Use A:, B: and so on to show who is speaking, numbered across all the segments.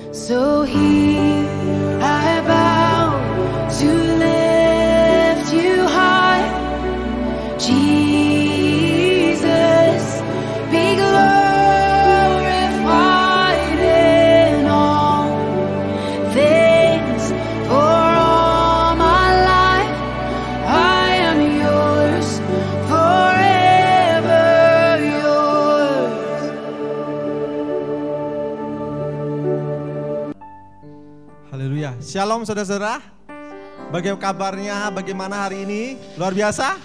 A: So here I bow to lift you high, Jesus, be glorified in all things. For all my life I am yours, forever yours.
B: Haleluya. Shalom saudara-saudara. Bagaimana kabarnya? Bagaimana hari ini? Luar biasa?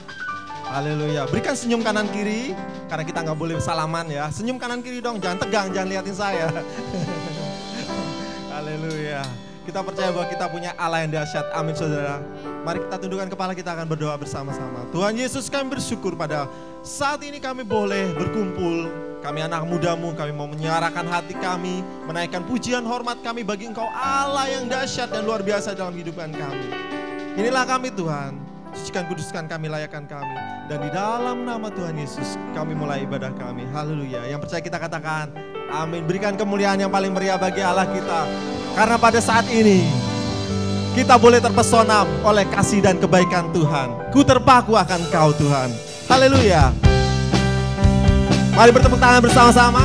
B: Haleluya. Berikan senyum kanan kiri. Karena kita nggak boleh salaman ya. Senyum kanan kiri dong. Jangan tegang, jangan liatin saya. Haleluya. Kita percaya bahwa kita punya Allah yang dahsyat. Amin saudara. Mari kita tundukkan kepala, kita akan berdoa bersama-sama. Tuhan Yesus, kami bersyukur pada saat ini kami boleh berkumpul. Kami anak mudamu, kami mau menyuarakan hati kami, menaikkan pujian hormat kami bagi Engkau Allah yang dahsyat dan luar biasa dalam kehidupan kami. Inilah kami Tuhan, sucikan kuduskan kami, layakkan kami. Dan di dalam nama Tuhan Yesus kami mulai ibadah kami. Haleluya. Yang percaya kita katakan amin. Berikan kemuliaan yang paling meriah bagi Allah kita. Karena pada saat ini kita boleh terpesona oleh kasih dan kebaikan Tuhan. Ku terpaku akan Kau Tuhan. Haleluya. Mari bertepuk tangan bersama-sama.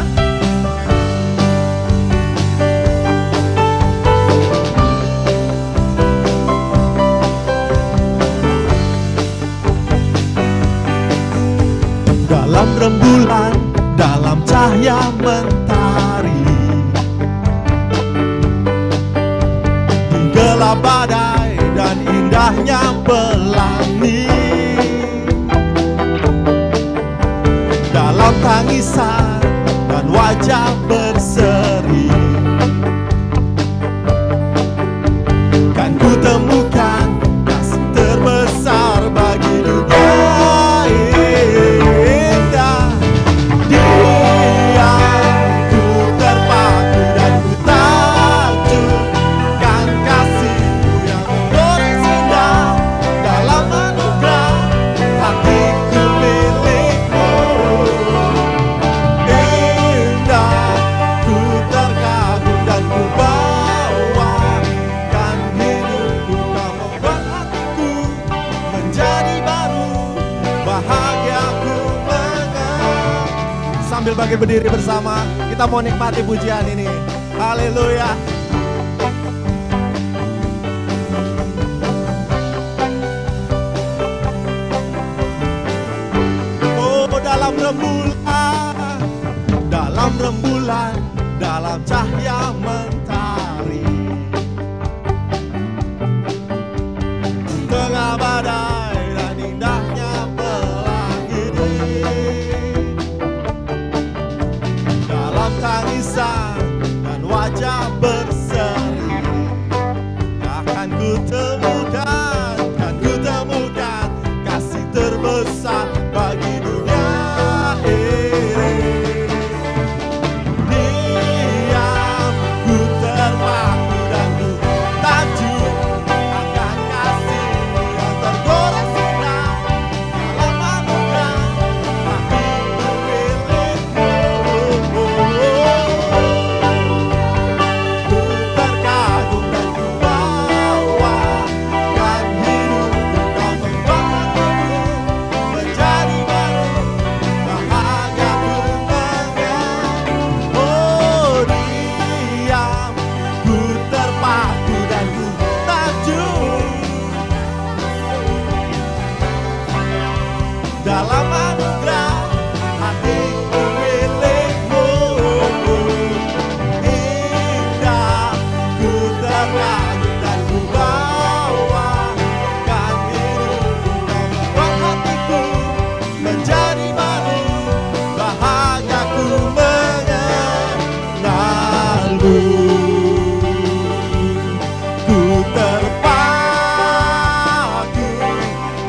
B: Dalam rembulan, dalam cahaya mentari, di gelap badai dan indahnya pelangi, dalam tangisan dan wajah berseri, kan ku temukan kasih terbesar bagi dunia. Indah Dia, ku terpaku dan ku takjubkan kasih-Mu yang menggores indah. Dalam anugerah hatiku milik-Mu. Indah, ku terkagum dan ku bawakan hidupku. Kau membuat hatiku menjadi baru, bahagia ku mengenal. Sambil bagi berdiri bersama, kita mau nikmati pujian ini. Haleluya. Oh, dalam rembulan, dalam cahaya mentari, tengah badai dan indahnya pelangi, dalam tangisan dan wajah berseri, akan ku temukan kasih terbesar bagi dunia ini. Diam, ku terpaku dan ku takjub akan kasih-Mu yang tergores indah. Dalam anugerah hatiku milik-Mu. Ku terkagum dan ku bawakan hidupku. Kau membuat hatiku menjadi baru, bahagia ku mengenal. Oh, diam, ku terpaku dan ku takjub dalam anugerah hatiku milik-Mu. Indah, ku terkagum dan ku bawakan hidupku. Kau membuat hatiku menjadi baru, bahagia ku mengenal-Mu. Ku terpaku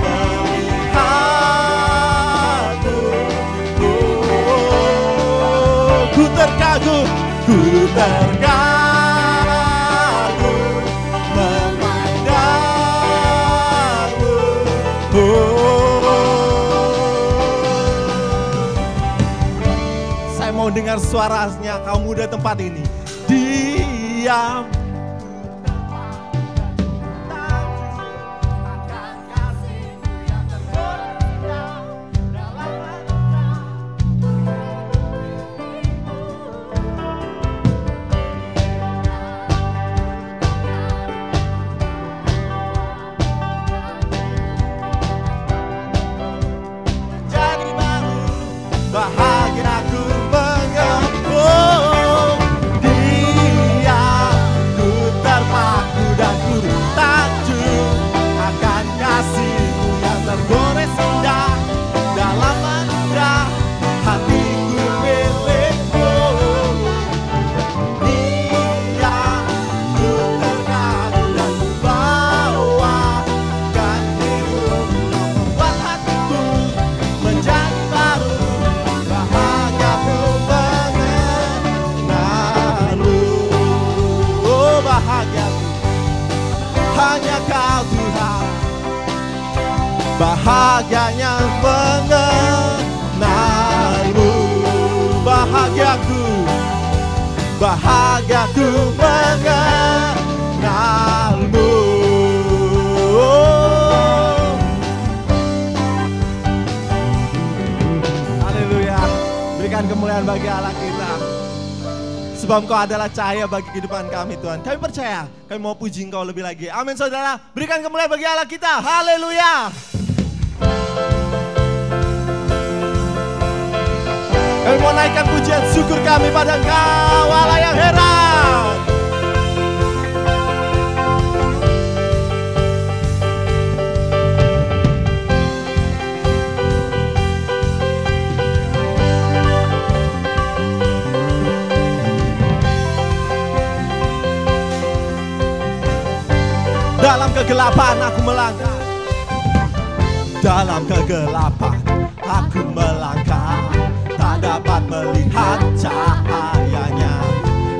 B: melihat-Mu. Oh, ku terkagum memandang-Mu. Saya mau dengar suaranya kaum muda tempat ini. Diam, diam. Bahagiaku mengetuk Dia, ku terpaku dan ku takjub akan kasih-Mu yang tergores indah dalam anugerah hatiku milik-Mu. Dia, ku terpaku dan ku bawakan hidup membuat hatiku menjadi baru. Bahagiaku mengenal-Mu, oh bahagiaku hanya Kau Tuhan. Bahagianya mengenal-Mu, bahagiaku mengenal-Mu. Haleluya. Berikan kemuliaan bagi Allah kita. Sebab Engkau adalah cahaya bagi kehidupan kami Tuhan. Kami percaya, kami mau puji Engkau lebih lagi. Amin saudara. Berikan kemuliaan bagi Allah kita. Haleluya. Kami mau naikkan pujian syukur kami pada Engkau Allah yang heran. Dalam kegelapan aku melangkah, dalam kegelapan aku melangkah, tak dapat melihat cahayanya,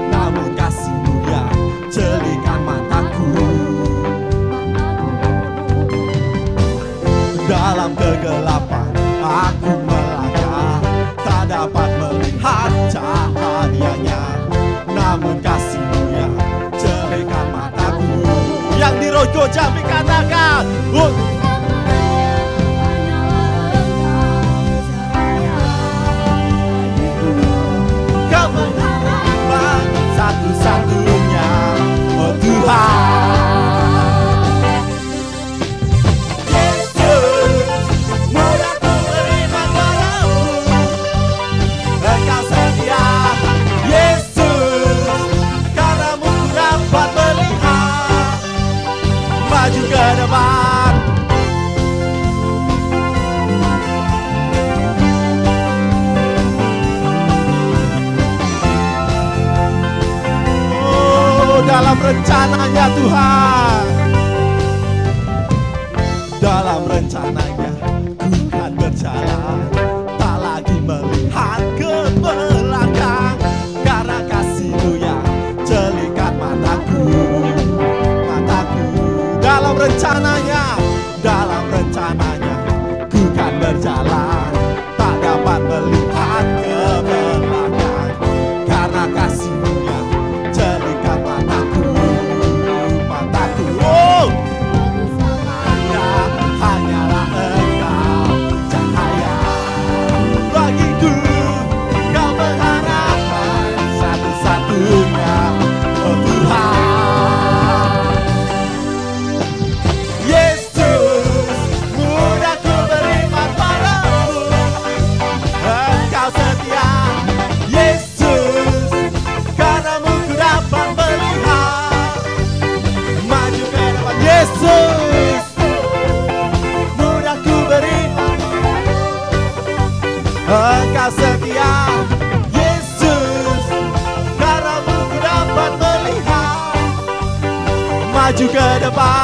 B: namun kasih-Mu yang jelikan mataku. Dalam kegelapan aku melangkah, tak dapat melihat cahayanya, namun kasih-Mu yang jelikan mataku. Yang di Rojo Jambi katakan, kemenangan satu-satunya, oh Tuhan. Yesus, mudah ku beriman padamu, Engkau setia. Yesus, karenamu ku dapat melihat maju ke depan. Oh, dalam rencananya Tuhan, dalam rencananya ku kan berjalan, tak lagi melihat ke belakang, karena kasih-Mu yang jelikan mataku. Dalam rencananya ku kan berjalan, tak dapat melihat ke belakang, karena kasih-Mu yang jelikan mataku. Oh, hanyalah Engkau cahaya bagiku, Kau pengharapan satu-satunya, oh Tuhan. Yesus, mudah ku beriman padamu, Engkau setia. Yesus, karenamu ku dapat melihat maju ke depan. Yesus, mudah ku beriman, Engkau setia. Yesus, karenamu ku dapat melihat maju ke depan.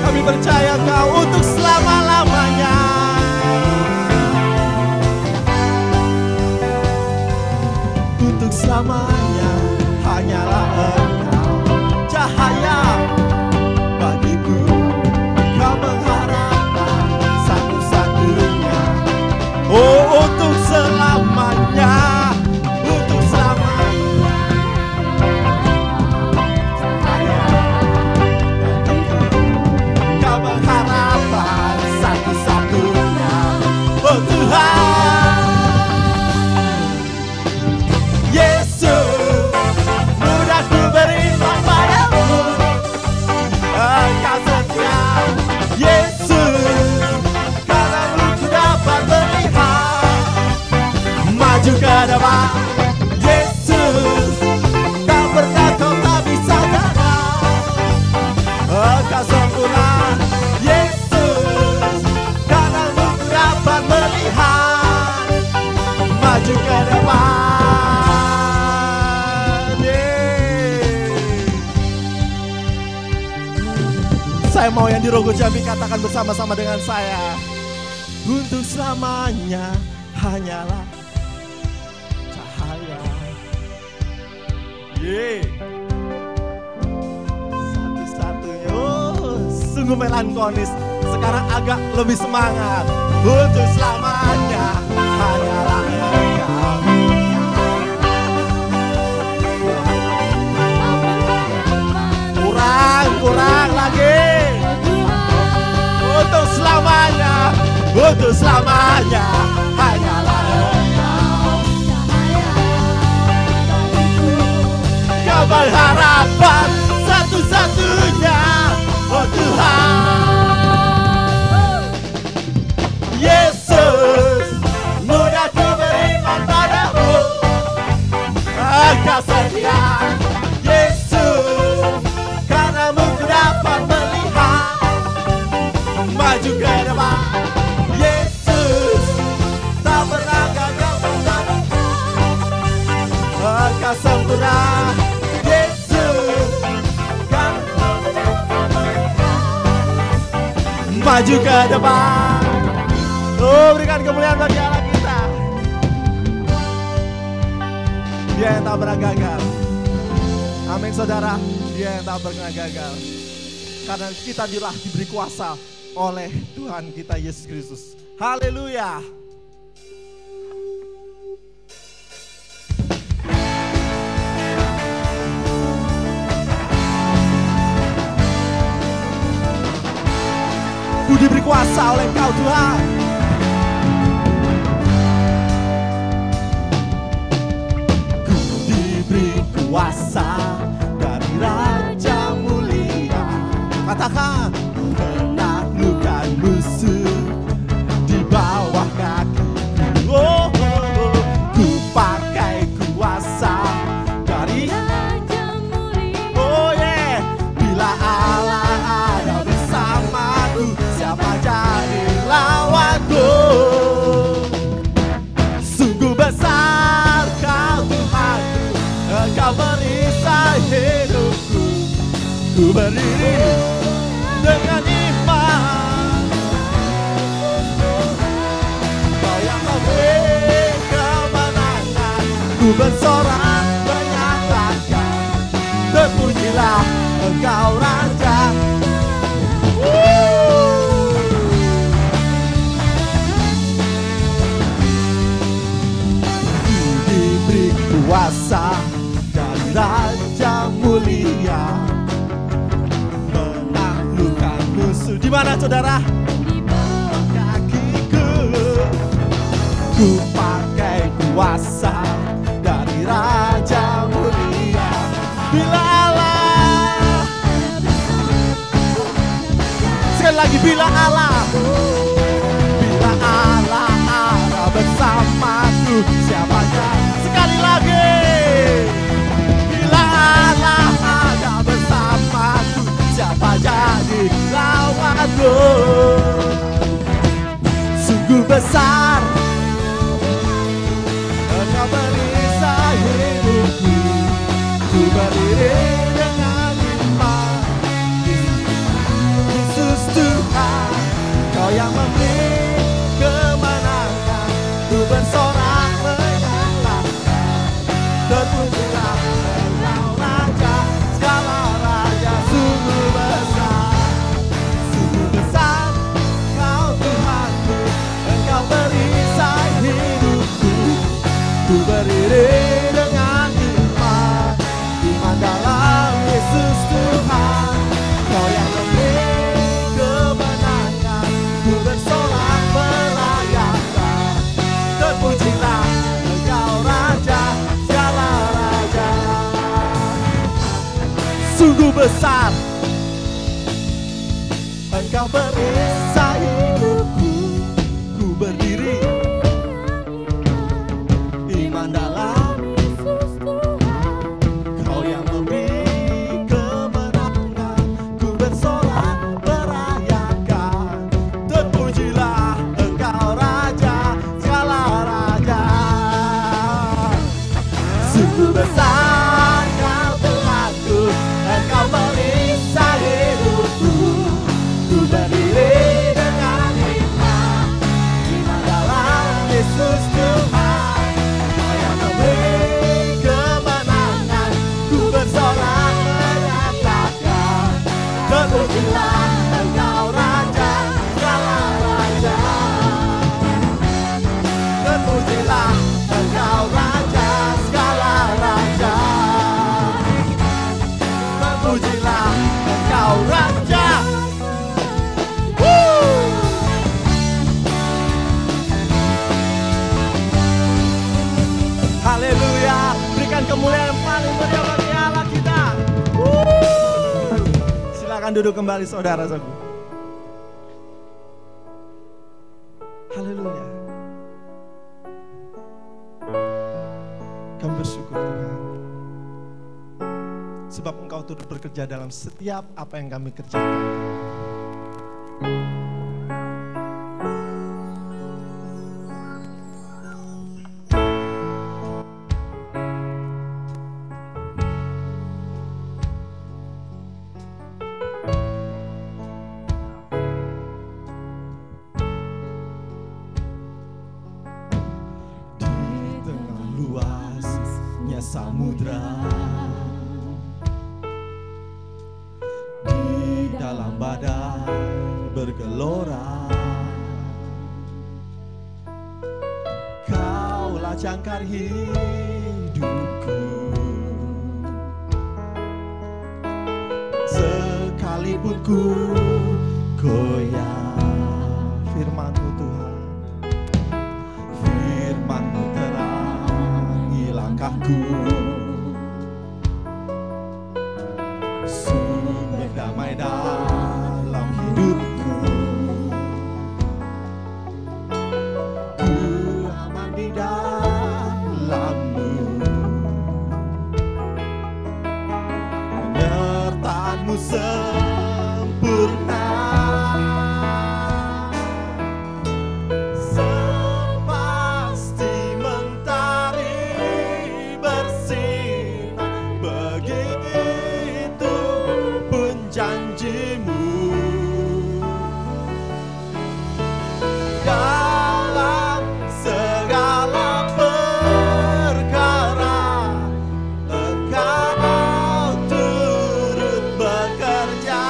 B: Kami percaya Kau untuk selama-lamanya. Untuk selamanya hanyalah Engkau cahaya bagiku, Kau mengharapkan satu-satunya. Oh, untuk selamanya Saya mau yang di Rogo Jambi katakan bersama-sama dengan saya. Untuk selamanya hanyalah cahaya. Satu-satunya. Sungguh melankolis. Sekarang agak lebih semangat. Untuk selamanya hanyalah Engkau. Kurang lagi. Untuk selamanya hanyalah Engkau. Kau berharapan satu-satunya, oh Tuhan. Yesus, mudah ku beriman padamu. Engkau setia, Yesus, karenamu ku dapat melihat maju ke depan. Yesus, tak pernah gagal bersamaku. Engkau sempurna, Yesus, kan maju ke depan. Oh, berikan kemuliaan bagi Allah kita. Dia yang tak pernah gagal. Amin saudara, dia yang tak pernah gagal. Karena kita diberi kuasa oleh Tuhan kita Yesus Kristus. Haleluya. Ku diberi kuasa oleh Engkau Tuhan. Ku diberi kuasa dari Raja Mulia. Katakan, menaklukkan musuh di bawah kaki. Oh, ku pakai kuasa dari Raja Mulia. Oh yeah, bila Allah ada bersamaku, siapa jadi lawanku? Sungguh besar Kau Tuhanku, Engkau merisai hidupku. Ku berdiri dengan iman. Kau yang memberi kemenangan. Ku bersorak menyatakan, terpujilah Engkau Raja. Ku diberi kuasa dari Raja Mulia, menaklukkan musuh. Di mana saudara? Di bawah kakiku. Ku pakai kuasa dari Raja Mulia. Bila Allah, sekali lagi, bila Allah ada bersamaku, siapanya? Sekali lagi, bila Allah ada bersamaku, siapa jadi lawanku? Sungguh besar Engkau merisai hidupku. Ku berdiri dengan iman. Yesus Tuhan, Kau yang memberi kemenangan. Ku bersorak menyatakan, terpujilah Engkau Raja, segala raja. Sungguh besar Kau Tuhanku, Engkau merisai hidupku. Ku berdiri dengan iman, iman dalam Yesus Tuhan. Kau yang memberi kemenangan. Ku bersorak merayakan, terpujilah Engkau Raja, segala raja. Sungguh besar Engkau merisai hidupku. Ku berdiri iman dalam Yesus Tuhan. Kau yang memberi kemenangan. Ku bersorak merayakan, terpujilah Engkau Raja, segala raja. Sungguh besar Kau Tuhanku, Engkau merisai hidupku. Terpujilah Engkau Raja segala raja. Terpujilah Engkau Raja segala raja. Terpujilah Engkau Raja. Haleluya. Berikan kemuliaan yang paling mulia bagi Allah kita. Silakan duduk kembali saudara-saudaraku. Haleluya. Kami bersyukur Tuhan, sebab Engkau turut bekerja dalam setiap apa yang kami kerjakan. Samudra, di dalam badai bergelora, Kaulah jangkar hidupku. Sekalipun ku goyah, firman-Mu Tuhan, firman-Mu terangi langkahku. Sumber damai dalam hidupku. Ku aman di dalam-Mu. Penyertaan-Mu sempurna. Sepasti mentari bersinar, begitu pun janji-Mu. Dalam segala perkara Engkau turut bekerja.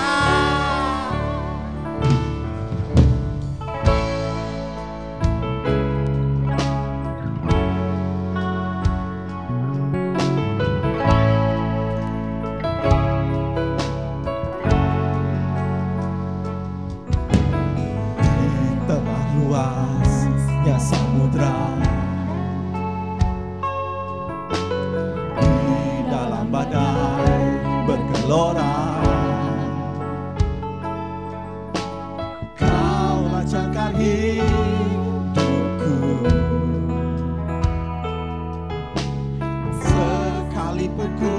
B: Di tengah luasnya samudra, di dalam badai bergelora, Kaulah jangkar hidupku. Sekalipun ku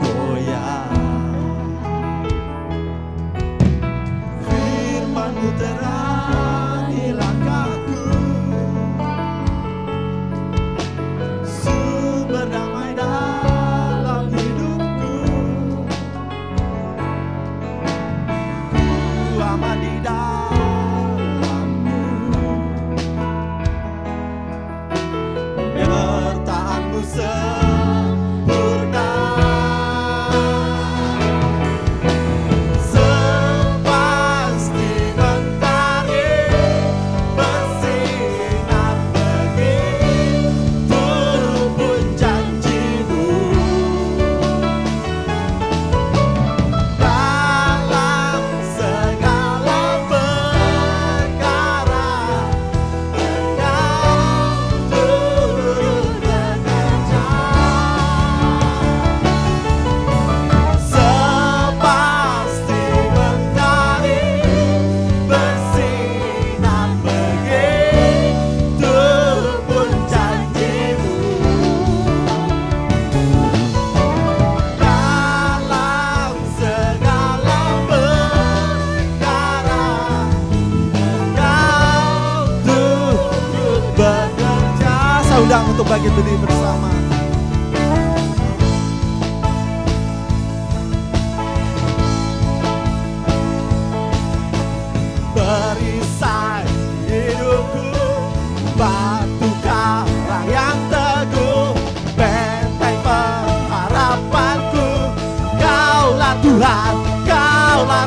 B: goyah, firman-Mu terangi langkahku. Sumber damai dalam hidupku. Ku aman di dalam-Mu. Penyertaan-Mu sempurna. Sepasti mentari bersinar, begitu pun janji-Mu. Dalam segala perkara Engkau turut bekerja. Sepasti mentari bersinar, begitu pun janji-Mu. Dalam segala perkara Engkau turut bekerja. Saya undang untuk bangkit berdiri bersama. Perisai hidupku, batu karang yang teguh, benteng pengharapanku. Kaulah Tuhan, Kaulah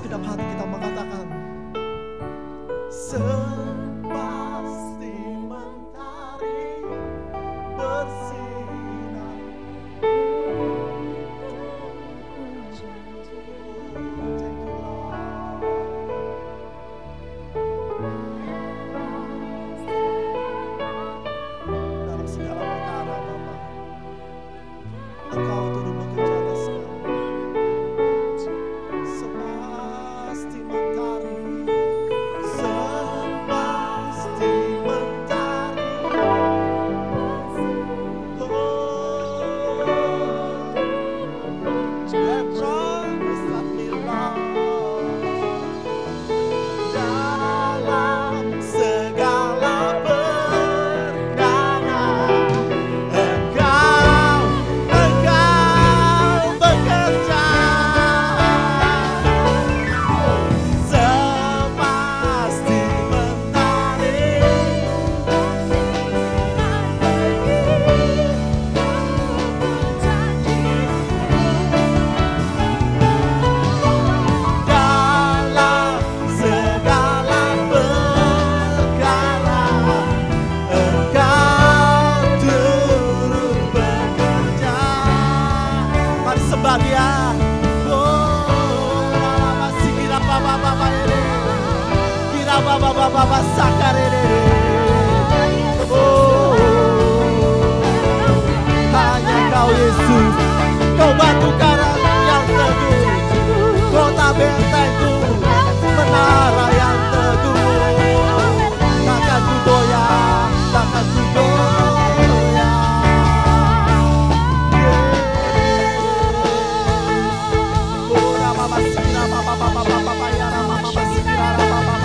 B: segenap hati kita mengatakan, sepasti mentari bersinar. Dalam segala perkara Bapa, Engkau turut bekerja atas kami. Sepasti mentari, sepasti mentari. Oh, that promise that we love. Dalam segala perkara, Engkau bekerja. Sepasti mentari, dalam segala perkara, Engkau turut bekerja. Mari sembah Dia. Oh, masih kira Bapa ini, kira Bapa sakar ini. Oh, hanya Kau Yesus, Kau batu karang yang teguh, kota bentengku, menara yang teguh. Takkan ku goyah, takkan ku goyah. Oh, Rama Masikira, Papa, ya Rama Masikira, Papa,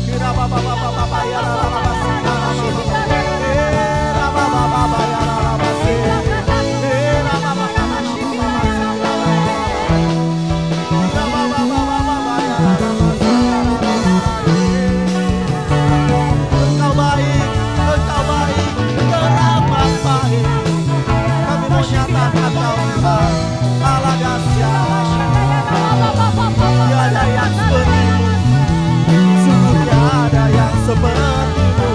B: Kira Papa, ya Rama Masikira, Rama Papa, ya Rama Masikira, Rama Papa, Engkau baik, teramat baik. Kami mau nyatakan Kau Tuhan, Allah dahsyat. Tiada yang seperti-Mu, sungguh tiada yang seperti-Mu.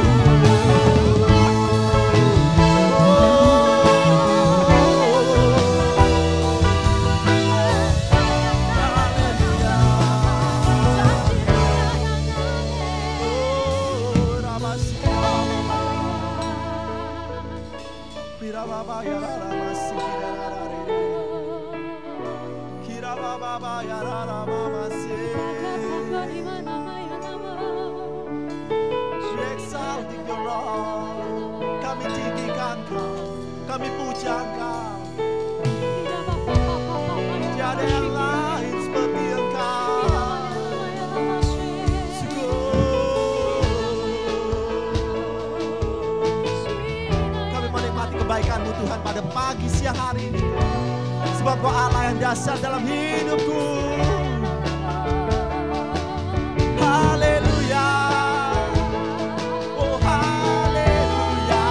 B: Kami tinggikan Kau, kami puja Engkau. Tiada yang lain seperti Engkau. Kami menikmati kebaikan-Mu Tuhan pada pagi siang hari ini. Sebab Kau Allah yang dahsyat dalam hidupku. Haleluya. Oh haleluya.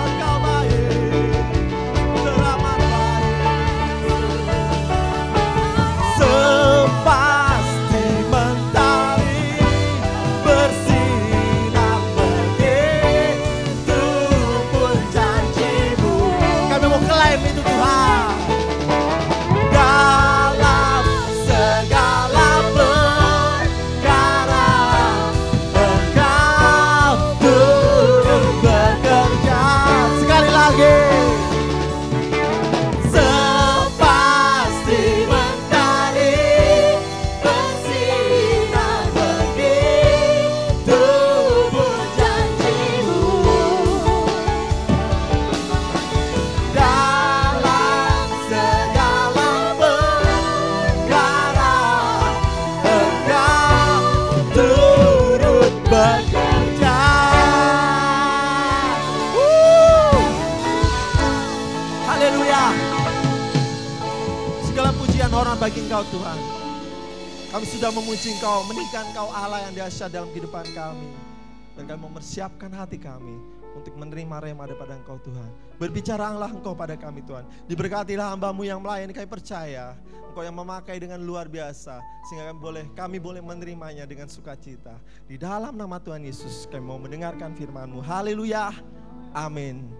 B: Engkau baik, teramat baik. Sepasti mentari bersinar begitu pun janji-Mu. Kami mau klaim itu Tuhan. Dalam segala perkara, Engkau turut bekerja. Sekali lagi. Sepasti mentari bersinar begitu pun janji-Mu. Dalam segala perkara, Engkau turut bekerja. Haleluya. Segala pujian hormat bagi Engkau Tuhan. Kami sudah memuji Engkau, meninggikan Engkau Allah yang dahsyat dalam kehidupan kami. Dan kami mempersiapkan hati kami untuk menerima rema daripada Engkau Tuhan. Berbicaralah Engkau pada kami Tuhan. Diberkatilah hamba-Mu yang melayani, kami percaya Engkau yang memakai dengan luar biasa, sehingga kami boleh menerimanya dengan sukacita. Di dalam nama Tuhan Yesus kami mau mendengarkan firman-Mu. Haleluya. Amin.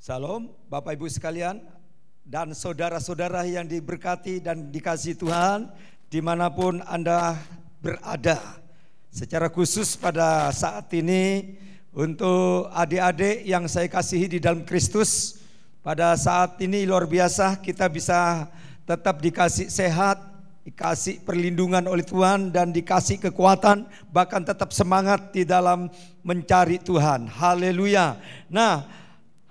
C: Salam Bapak Ibu sekalian dan saudara-saudara yang diberkati dan dikasihi Tuhan dimanapun Anda berada. Secara khusus pada saat ini untuk adik-adik yang saya kasihi di dalam Kristus, pada saat ini luar biasa kita bisa tetap dikasih sehat, dikasih perlindungan oleh Tuhan dan dikasih kekuatan, bahkan tetap semangat di dalam mencari Tuhan. Haleluya. Nah,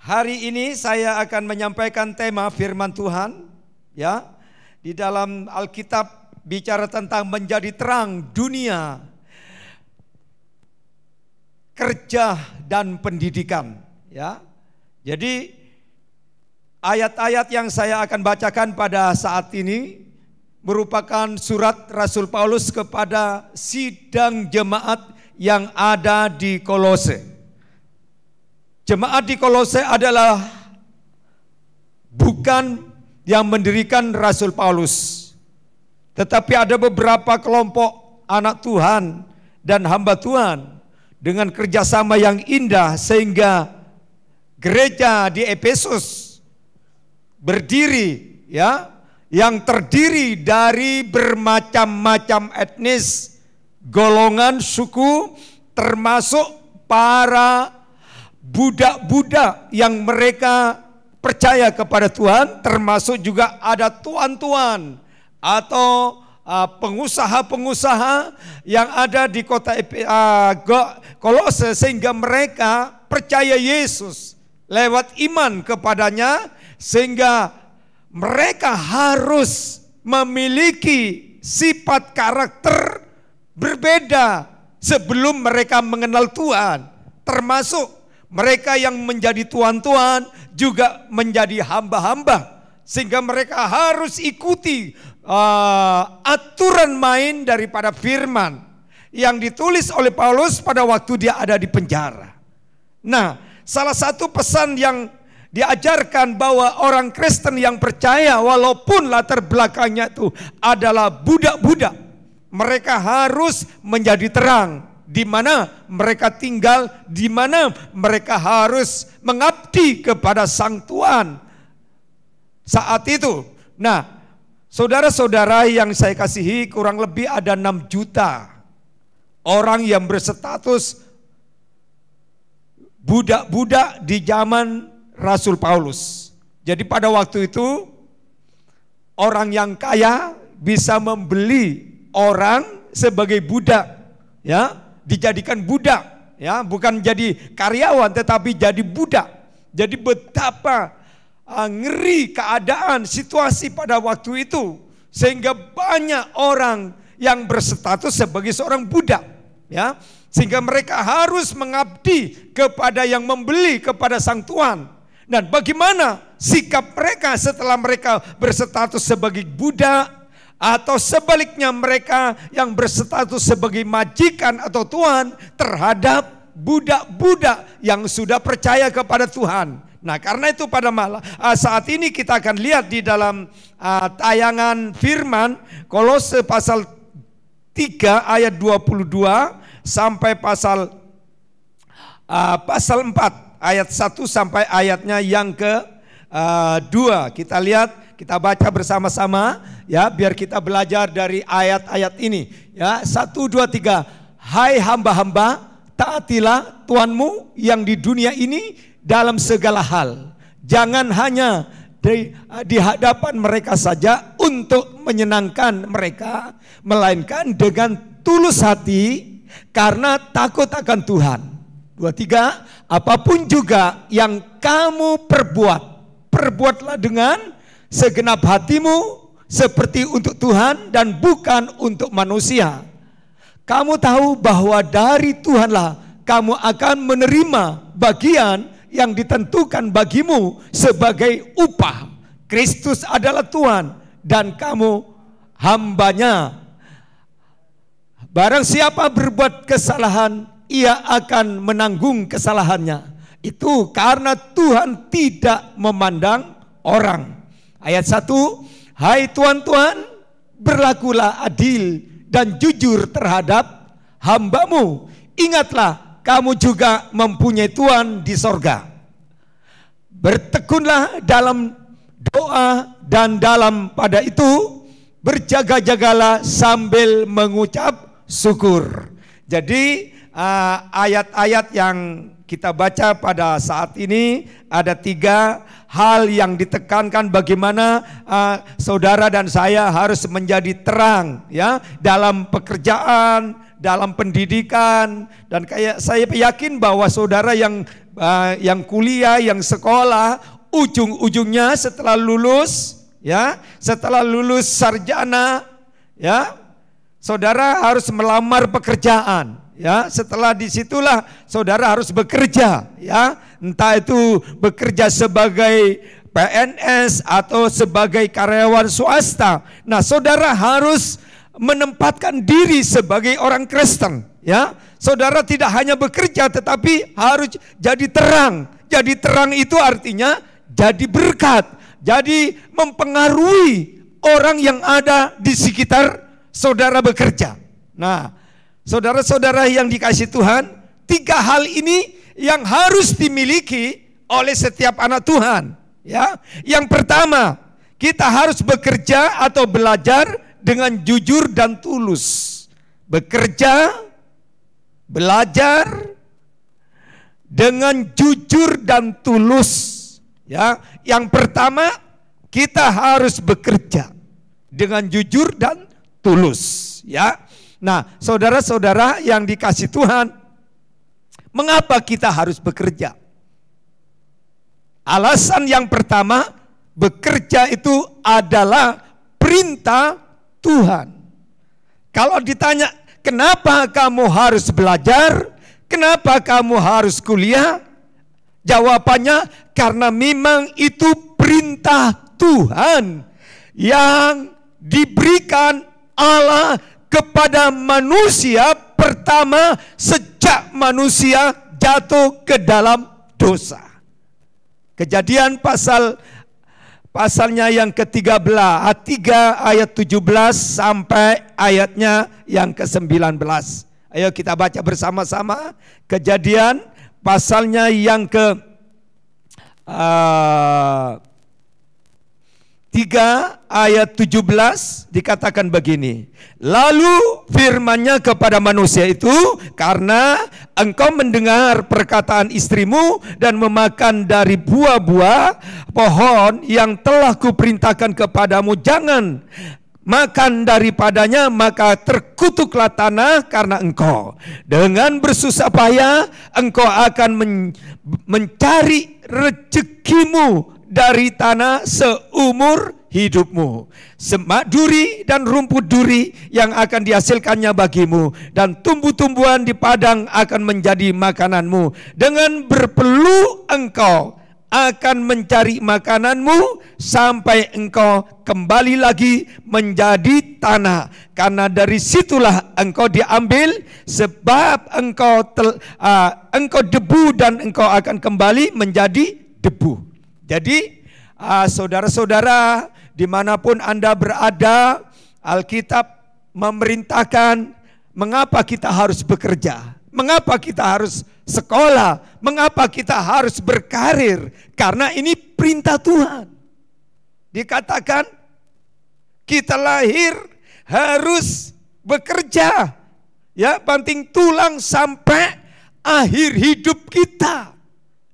C: hari ini saya akan menyampaikan tema firman Tuhan, ya. Di dalam Alkitab bicara tentang menjadi terang dunia, kerja dan pendidikan, ya. Jadi ayat-ayat yang saya akan bacakan pada saat ini merupakan surat Rasul Paulus kepada sidang jemaat yang ada di Kolose. Jemaat di Kolose adalah bukan yang mendirikan Rasul Paulus, tetapi ada beberapa kelompok anak Tuhan dan hamba Tuhan dengan kerjasama yang indah sehingga gereja di Efesus berdiri, ya, yang terdiri dari bermacam-macam etnis, golongan, suku, termasuk para budak-budak yang mereka percaya kepada Tuhan, termasuk juga ada tuan-tuan atau pengusaha-pengusaha yang ada di kota Kolose, sehingga mereka percaya Yesus lewat iman kepadanya, sehingga mereka harus memiliki sifat karakter berbeda sebelum mereka mengenal Tuhan, termasuk mereka yang menjadi tuan-tuan juga menjadi hamba-hamba, sehingga mereka harus ikuti aturan main daripada firman yang ditulis oleh Paulus pada waktu dia ada di penjara. Nah, salah satu pesan yang diajarkan bahwa orang Kristen yang percaya, walaupun latar belakangnya itu adalah budak-budak, mereka harus menjadi terang di mana mereka tinggal, di mana mereka harus mengabdi kepada Sang Tuhan saat itu. Nah, saudara-saudara yang saya kasihi, kurang lebih ada 6 juta orang yang berstatus budak-budak di zaman Rasul Paulus. Jadi pada waktu itu orang yang kaya bisa membeli orang sebagai budak, ya, dijadikan budak, ya, bukan jadi karyawan tetapi jadi budak. Jadi betapa ngeri keadaan situasi pada waktu itu, sehingga banyak orang yang berstatus sebagai seorang budak, ya, sehingga mereka harus mengabdi kepada yang membeli, kepada Sang Tuhan. Dan bagaimana sikap mereka setelah mereka berstatus sebagai budak, atau sebaliknya mereka yang berstatus sebagai majikan atau tuan terhadap budak-budak yang sudah percaya kepada Tuhan. Nah, karena itu pada saat ini kita akan lihat di dalam tayangan firman Kolose pasal 3 ayat 22 sampai pasal 4 ayat 1 sampai ayatnya yang ke-2. Kita lihat, kita baca bersama-sama, ya, biar kita belajar dari ayat-ayat ini, ya. 1, 2, 3. Hai hamba-hamba, taatilah Tuhanmu yang di dunia ini dalam segala hal. Jangan hanya di hadapan mereka saja untuk menyenangkan mereka, melainkan dengan tulus hati karena takut akan Tuhan. 2, 3. Apapun juga yang kamu perbuatlah dengan segenap hatimu seperti untuk Tuhan dan bukan untuk manusia. Kamu tahu bahwa dari Tuhanlah kamu akan menerima bagian yang ditentukan bagimu sebagai upah. Kristus adalah Tuhan dan kamu hambanya. Barang siapa berbuat kesalahan, ia akan menanggung kesalahannya. Itu karena Tuhan tidak memandang orang. Ayat 1, hai Tuhan, berlakulah adil dan jujur terhadap hamba-Mu. Ingatlah, kamu juga mempunyai Tuhan di sorga. Bertekunlah dalam doa dan dalam pada itu berjaga-jagalah sambil mengucap syukur. Jadi ayat-ayat yang kita baca pada saat ini ada 3 hal yang ditekankan bagaimana saudara dan saya harus menjadi terang ya dalam pekerjaan, dalam pendidikan, dan kayak saya yakin bahwa saudara yang kuliah, yang sekolah, ujung-ujungnya setelah lulus sarjana ya, saudara harus melamar pekerjaan. Ya, setelah disitulah saudara harus bekerja, ya, entah itu bekerja sebagai PNS atau sebagai karyawan swasta. Nah, saudara harus menempatkan diri sebagai orang Kristen, ya. Saudara tidak hanya bekerja tetapi harus jadi terang. Jadi terang itu artinya jadi berkat, jadi mempengaruhi orang yang ada di sekitar saudara bekerja. Nah, saudara-saudara yang dikasihi Tuhan, 3 hal ini yang harus dimiliki oleh setiap anak Tuhan. Ya, yang pertama, kita harus bekerja atau belajar dengan jujur dan tulus. Bekerja, belajar dengan jujur dan tulus. Ya, yang pertama, kita harus bekerja dengan jujur dan tulus. Ya. Nah, saudara-saudara yang dikasihi Tuhan, mengapa kita harus bekerja? Alasan yang pertama, bekerja itu adalah perintah Tuhan. Kalau ditanya, kenapa kamu harus belajar? Kenapa kamu harus kuliah? Jawabannya, karena memang itu perintah Tuhan yang diberikan Allah kepada manusia pertama sejak manusia jatuh ke dalam dosa. Kejadian pasalnya yang ke-13, 3 ayat 17 sampai ayatnya yang ke-19. Ayo kita baca bersama-sama. Kejadian pasalnya yang ke-3 ayat 17 dikatakan begini. Lalu firman-Nya kepada manusia itu, karena engkau mendengar perkataan istrimu dan memakan dari buah-buah pohon yang telah kuperintahkan kepadamu, jangan makan daripadanya, maka terkutuklah tanah karena engkau. Dengan bersusah payah engkau akan mencari rezekimu dari tanah seumur hidupmu. Semak duri dan rumput duri yang akan dihasilkannya bagimu, dan tumbuh-tumbuhan di padang akan menjadi makananmu. Dengan berpeluh engkau akan mencari makananmu sampai engkau kembali lagi menjadi tanah, karena dari situlah engkau diambil, sebab engkau debu dan engkau akan kembali menjadi debu. Jadi saudara-saudara dimanapun Anda berada, Alkitab memerintahkan mengapa kita harus bekerja, mengapa kita harus sekolah, mengapa kita harus berkarir, karena ini perintah Tuhan. Dikatakan kita lahir harus bekerja, ya, banting tulang sampai akhir hidup kita.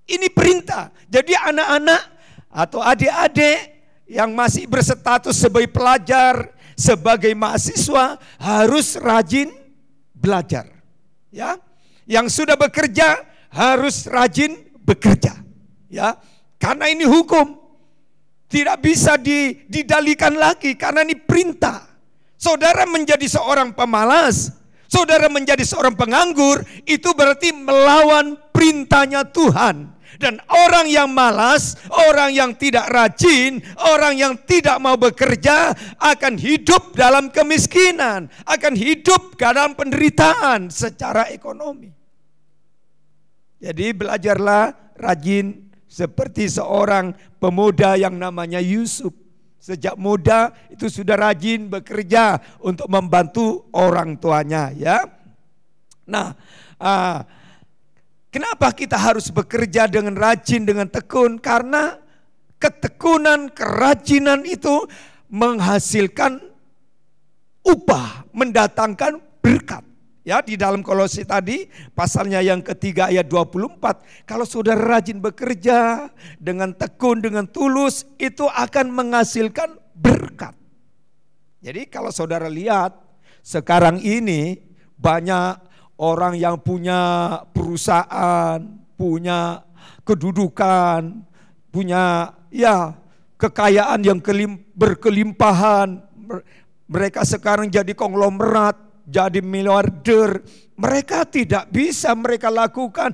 C: Ini perintah. Jadi anak-anak atau adik-adik yang masih berstatus sebagai pelajar, sebagai mahasiswa harus rajin belajar. Ya, yang sudah bekerja harus rajin bekerja. Ya, karena ini hukum, tidak bisa didalikan lagi karena ini perintah. Saudara menjadi seorang pemalas, saudara menjadi seorang penganggur, itu berarti melawan perintahnya Tuhan. Dan orang yang malas, orang yang tidak rajin, orang yang tidak mau bekerja akan hidup dalam kemiskinan, akan hidup dalam penderitaan secara ekonomi. Jadi belajarlah rajin seperti seorang pemuda yang namanya Yusuf. Sejak muda itu sudah rajin bekerja untuk membantu orang tuanya, ya. Nah, kenapa kita harus bekerja dengan rajin, dengan tekun? Karena ketekunan, kerajinan itu menghasilkan upah, mendatangkan berkat. Ya, di dalam Kolose tadi pasalnya yang ketiga ayat 24, kalau saudara rajin bekerja dengan tekun, dengan tulus, itu akan menghasilkan berkat. Jadi kalau saudara lihat sekarang ini banyak orang yang punya perusahaan, punya kedudukan, punya kekayaan yang berkelimpahan. Mereka sekarang jadi konglomerat, jadi miliarder. Mereka tidak bisa mereka lakukan,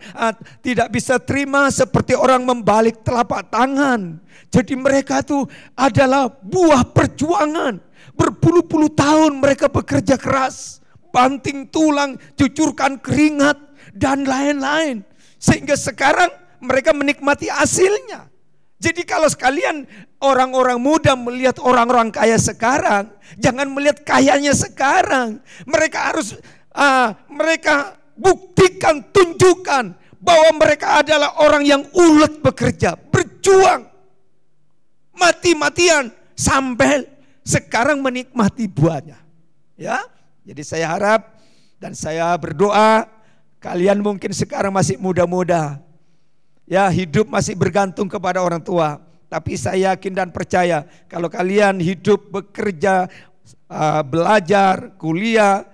C: tidak bisa terima seperti orang membalik telapak tangan. Jadi mereka itu adalah buah perjuangan. Berpuluh-puluh tahun mereka bekerja keras, banting tulang, cucurkan keringat, dan lain-lain. Sehingga sekarang mereka menikmati hasilnya. Jadi kalau sekalian orang-orang muda melihat orang-orang kaya sekarang, jangan melihat kayanya sekarang. Mereka harus mereka buktikan, tunjukkan bahwa mereka adalah orang yang ulet bekerja, berjuang, mati-matian sampai sekarang menikmati buahnya. Ya, jadi saya harap dan saya berdoa kalian mungkin sekarang masih muda-muda. Ya, hidup masih bergantung kepada orang tua. Tapi saya yakin dan percaya kalau kalian hidup bekerja, belajar, kuliah,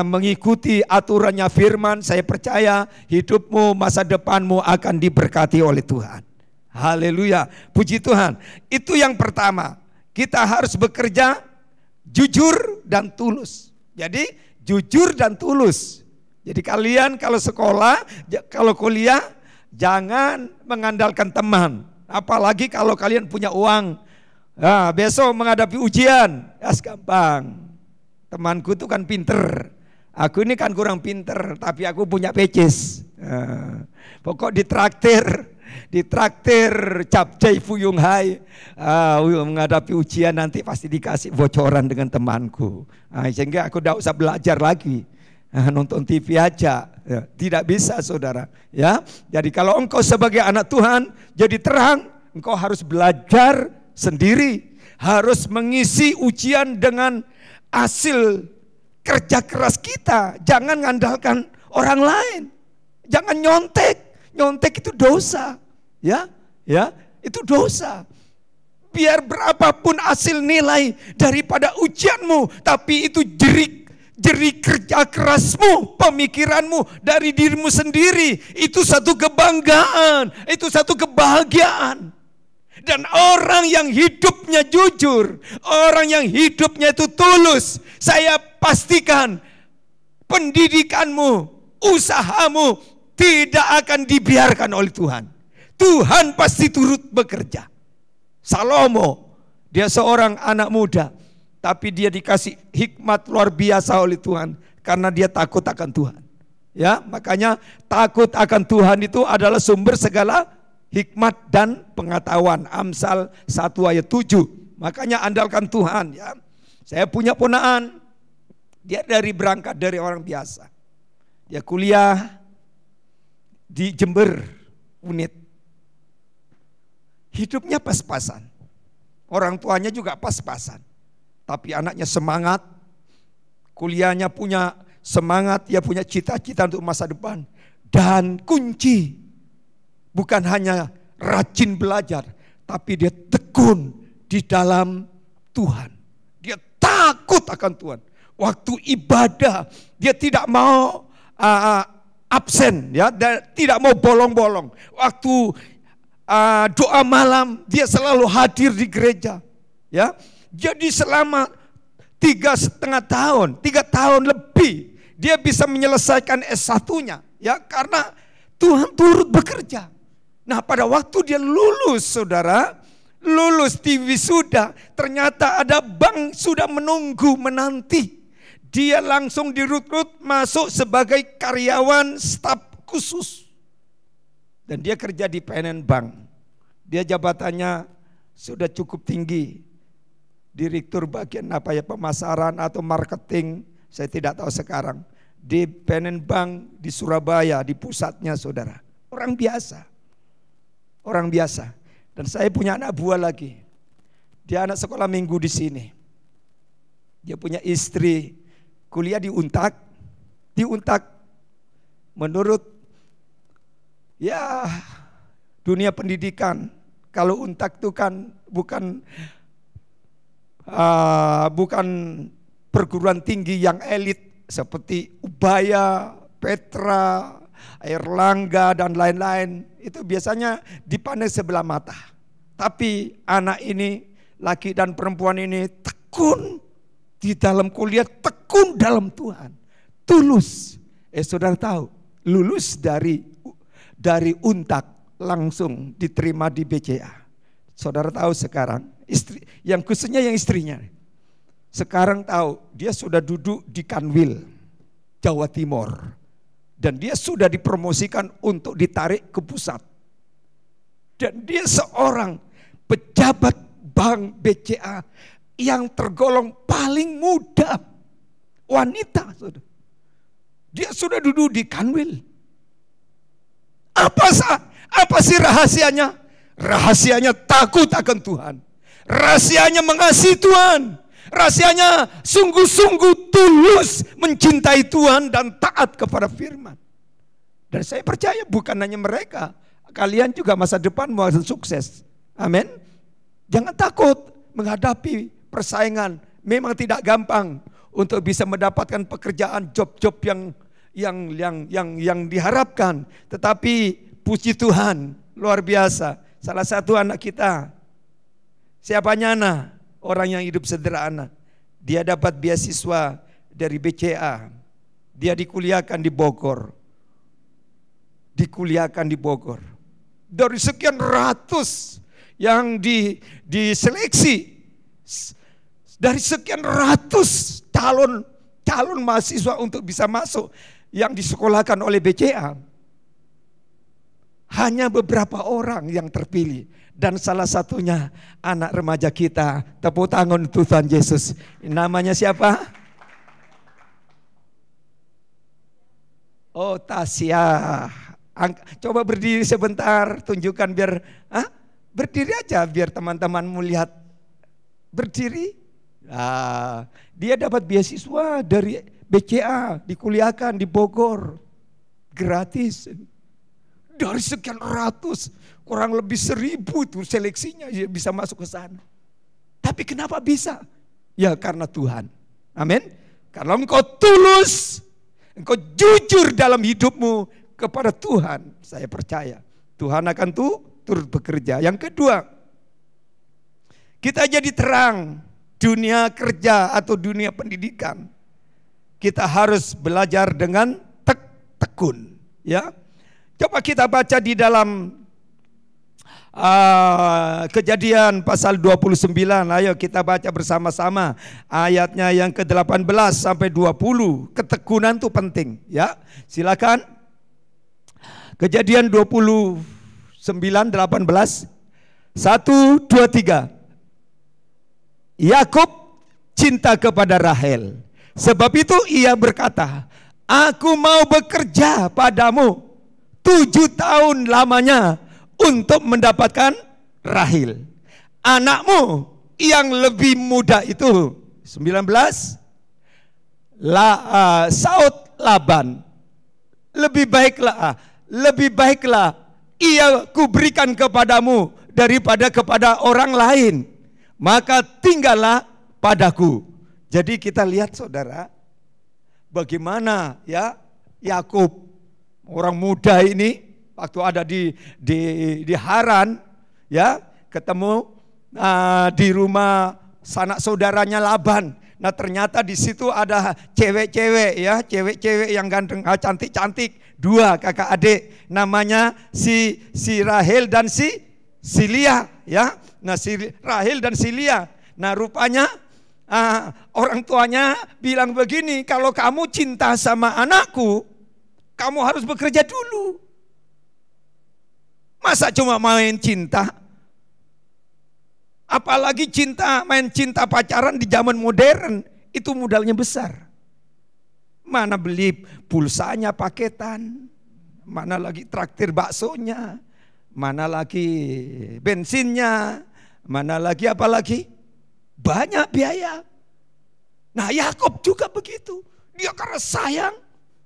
C: mengikuti aturannya firman, saya percaya hidupmu, masa depanmu akan diberkati oleh Tuhan. Haleluya, puji Tuhan. Itu yang pertama, kita harus bekerja jujur dan tulus. Jadi jujur dan tulus. Jadi kalian kalau sekolah, kalau kuliah, jangan mengandalkan teman, apalagi kalau kalian punya uang. Nah, besok menghadapi ujian, gampang. Temanku itu kan pinter, aku ini kan kurang pinter, tapi aku punya pecis. Pokok ditraktir capcay fuyung hai. Menghadapi ujian nanti pasti dikasih bocoran dengan temanku. Sehingga aku tidak usah belajar lagi. Nonton TV aja, ya, tidak bisa saudara. Ya, jadi kalau engkau sebagai anak Tuhan jadi terang, engkau harus belajar sendiri, harus mengisi ujian dengan hasil kerja keras kita. Jangan mengandalkan orang lain, jangan nyontek itu dosa, ya, itu dosa. Biar berapapun hasil nilai daripada ujianmu, tapi itu jerih kerja kerasmu, pemikiranmu dari dirimu sendiri. Itu satu kebanggaan, itu satu kebahagiaan. Dan orang yang hidupnya jujur, orang yang hidupnya itu tulus, saya pastikan pendidikanmu, usahamu tidak akan dibiarkan oleh Tuhan. Tuhan pasti turut bekerja. Salomo, dia seorang anak muda, tapi dia dikasih hikmat luar biasa oleh Tuhan karena dia takut akan Tuhan. Ya, makanya takut akan Tuhan itu adalah sumber segala hikmat dan pengetahuan. Amsal 1 ayat 7. Makanya andalkan Tuhan, ya. Saya punya ponakan, dia berangkat dari orang biasa. Dia kuliah di Jember Unit. Hidupnya pas-pasan. Orang tuanya juga pas-pasan. Tapi anaknya semangat, kuliahnya punya semangat, dia punya cita-cita untuk masa depan. Dan kunci, bukan hanya rajin belajar, tapi dia tekun di dalam Tuhan. Dia takut akan Tuhan. Waktu ibadah, dia tidak mau absen, ya, tidak mau bolong-bolong. Waktu doa malam, dia selalu hadir di gereja, ya. Jadi selama 3,5 tahun lebih dia bisa menyelesaikan S1-nya, ya, karena Tuhan turut bekerja. Nah, pada waktu dia lulus, saudara, lulus di wisuda, ternyata ada bank sudah menanti. Dia langsung direkrut masuk sebagai karyawan staf khusus. Dan dia kerja di PNN Bank. Dia jabatannya sudah cukup tinggi. Direktur bagian pemasaran atau marketing, saya tidak tahu sekarang. Di PNN Bank di Surabaya, di pusatnya saudara. Orang biasa. Orang biasa. Dan saya punya anak buah lagi. Dia anak sekolah minggu di sini. Dia punya istri kuliah di Untak. Di Untak menurut dunia pendidikan, kalau Untak itu kan bukan perguruan tinggi yang elit seperti Ubaya, Petra, Airlangga dan lain-lain, itu biasanya dipandang sebelah mata. Tapi anak ini, laki dan perempuan ini tekun di dalam kuliah, tekun dalam Tuhan, tulus. Saudara tahu, lulus dari Untak langsung diterima di BCA. Saudara tahu sekarang, istri yang khususnya yang istrinya, sekarang tahu dia sudah duduk di Kanwil, Jawa Timur. Dan dia sudah dipromosikan untuk ditarik ke pusat. Dan dia seorang pejabat bank BCA yang tergolong paling muda. Wanita. Dia sudah duduk di Kanwil. Apa sih rahasianya? Rahasianya takut akan Tuhan. Rahasianya mengasihi Tuhan. Rahasianya sungguh-sungguh tulus mencintai Tuhan dan taat kepada firman. Dan saya percaya bukan hanya mereka, kalian juga masa depan mau sukses. Amin. Jangan takut menghadapi persaingan. Memang tidak gampang untuk bisa mendapatkan pekerjaan, job-job yang diharapkan. Tetapi puji Tuhan, luar biasa. Salah satu anak kita, siapa Nyana? Orang yang hidup sederhana. Dia dapat beasiswa dari BCA. Dia dikuliahkan di Bogor. Dari sekian ratus yang diseleksi. Dari sekian ratus calon mahasiswa untuk bisa masuk yang disekolahkan oleh BCA. Hanya beberapa orang yang terpilih. Dan salah satunya anak remaja kita. Tepuk tangan Tuhan Yesus. Namanya siapa? Oh, Tasya. Coba berdiri sebentar. Tunjukkan biar berdiri aja biar teman-temanmu lihat. Berdiri. Dia dapat beasiswa dari BCA. Dikuliahkan di Bogor. Gratis. Dari sekian ratus, kurang lebih 1.000 itu seleksinya bisa masuk ke sana. Tapi kenapa bisa? Ya karena Tuhan. Amin. Karena engkau tulus, engkau jujur dalam hidupmu kepada Tuhan. Saya percaya Tuhan akan turut bekerja. Yang kedua, kita jadi terang dunia kerja atau dunia pendidikan. Kita harus belajar dengan tekun. Ya. Coba kita baca di dalam Kejadian pasal 29. Ayo kita baca bersama-sama ayatnya yang ke-18 sampai 20. Ketekunan itu penting, ya. Silakan. Kejadian 29 18. 1 2 3. Yakub cinta kepada Rahel. Sebab itu ia berkata, "Aku mau bekerja padamu 7 tahun lamanya untuk mendapatkan Rahel, anakmu yang lebih muda itu." 19. Saud Laban, lebih baiklah ia kuberikan kepadamu daripada kepada orang lain, maka tinggallah padaku. Jadi kita lihat saudara, bagaimana ya Yakub, orang muda ini, waktu ada di Haran, ya ketemu di rumah sanak saudaranya Laban. Nah ternyata di situ ada cewek-cewek, ya, cewek-cewek yang ganteng, cantik-cantik, 2 kakak adik, namanya si Rahel dan si Lia, ya. Nah si Rahel dan si Lia. Nah rupanya orang tuanya bilang begini, kalau kamu cinta sama anakku, kamu harus bekerja dulu. Masa cuma main cinta? Apalagi main cinta pacaran di zaman modern, itu modalnya besar. Mana beli pulsanya paketan, mana lagi traktir baksonya, mana lagi bensinnya, mana lagi apalagi, banyak biaya. Nah Yakob juga begitu, dia karena sayang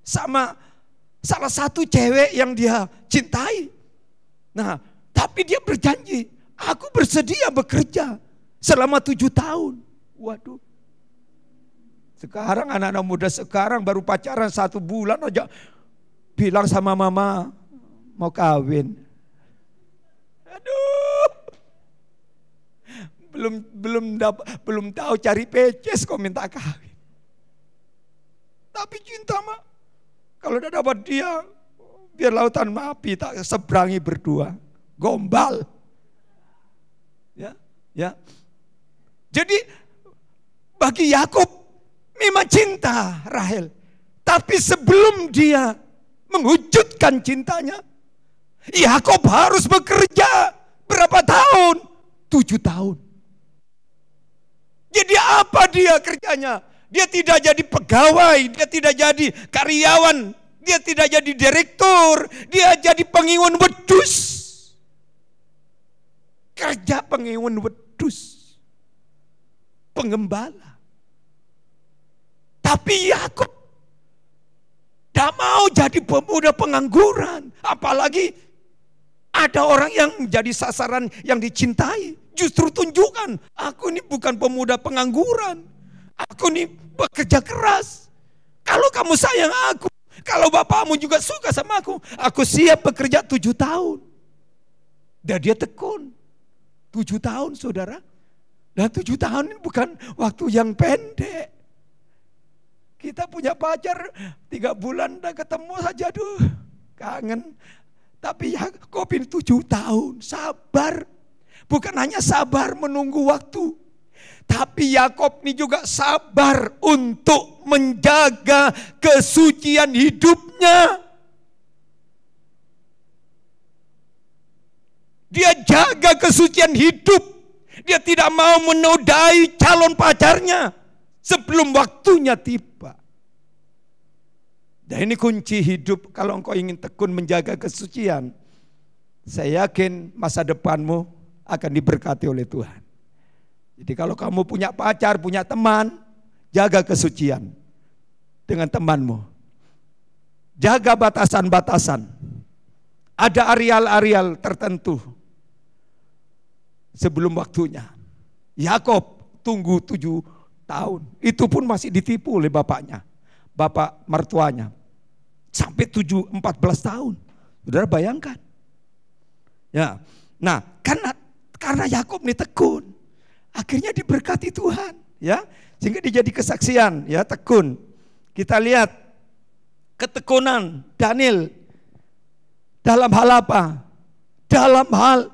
C: sama salah satu cewek yang dia cintai. Nah tapi dia berjanji, aku bersedia bekerja selama 7 tahun. Waduh. Sekarang anak-anak muda sekarang baru pacaran 1 bulan aja bilang sama mama mau kawin. Aduh. Belum tahu cari peces kok minta kawin. Tapi cinta mah kalau udah dapat dia biar lautan api tak seberangi berdua. Gombal. Ya. Jadi bagi Yakob memang cinta Rahel. Tapi sebelum dia mewujudkan cintanya, Yakob harus bekerja berapa tahun? 7 tahun. Jadi apa dia kerjanya? Dia tidak jadi pegawai, dia tidak jadi karyawan, dia tidak jadi direktur, dia jadi pengiwan wedus. Kerja pengiwan wedus. Pengembala. Tapi Yakob tidak mau jadi pemuda pengangguran. Apalagi ada orang yang menjadi sasaran yang dicintai. Justru tunjukkan, aku ini bukan pemuda pengangguran. Aku ini bekerja keras. Kalau kamu sayang aku, kalau bapakmu juga suka sama aku siap bekerja 7 tahun. Dan dia tekun. 7 tahun saudara. Dan 7 tahun ini bukan waktu yang pendek. Kita punya pacar 3 bulan udah ketemu saja, aduh kangen. Tapi Yakob ini 7 tahun, sabar. Bukan hanya sabar menunggu waktu. Tapi Yakob ini juga sabar untuk menjaga kesucian hidupnya. Dia jaga kesucian hidup. Dia tidak mau menodai calon pacarnya sebelum waktunya tiba. Dan ini kunci hidup kalau engkau ingin tekun menjaga kesucian. Saya yakin masa depanmu akan diberkati oleh Tuhan. Jadi kalau kamu punya pacar, punya teman, jaga kesucian dengan temanmu. Jaga batasan-batasan. Ada areal-areal tertentu sebelum waktunya. Yakob tunggu 7 tahun. Itu pun masih ditipu oleh bapaknya. Bapak mertuanya. Sampai 14 tahun. Saudara bayangkan. Ya. Nah, karena Yakob ini tekun. Akhirnya diberkati Tuhan, ya. Sehingga dia jadi kesaksian, ya, tekun. Kita lihat ketekunan Daniel dalam hal apa? Dalam hal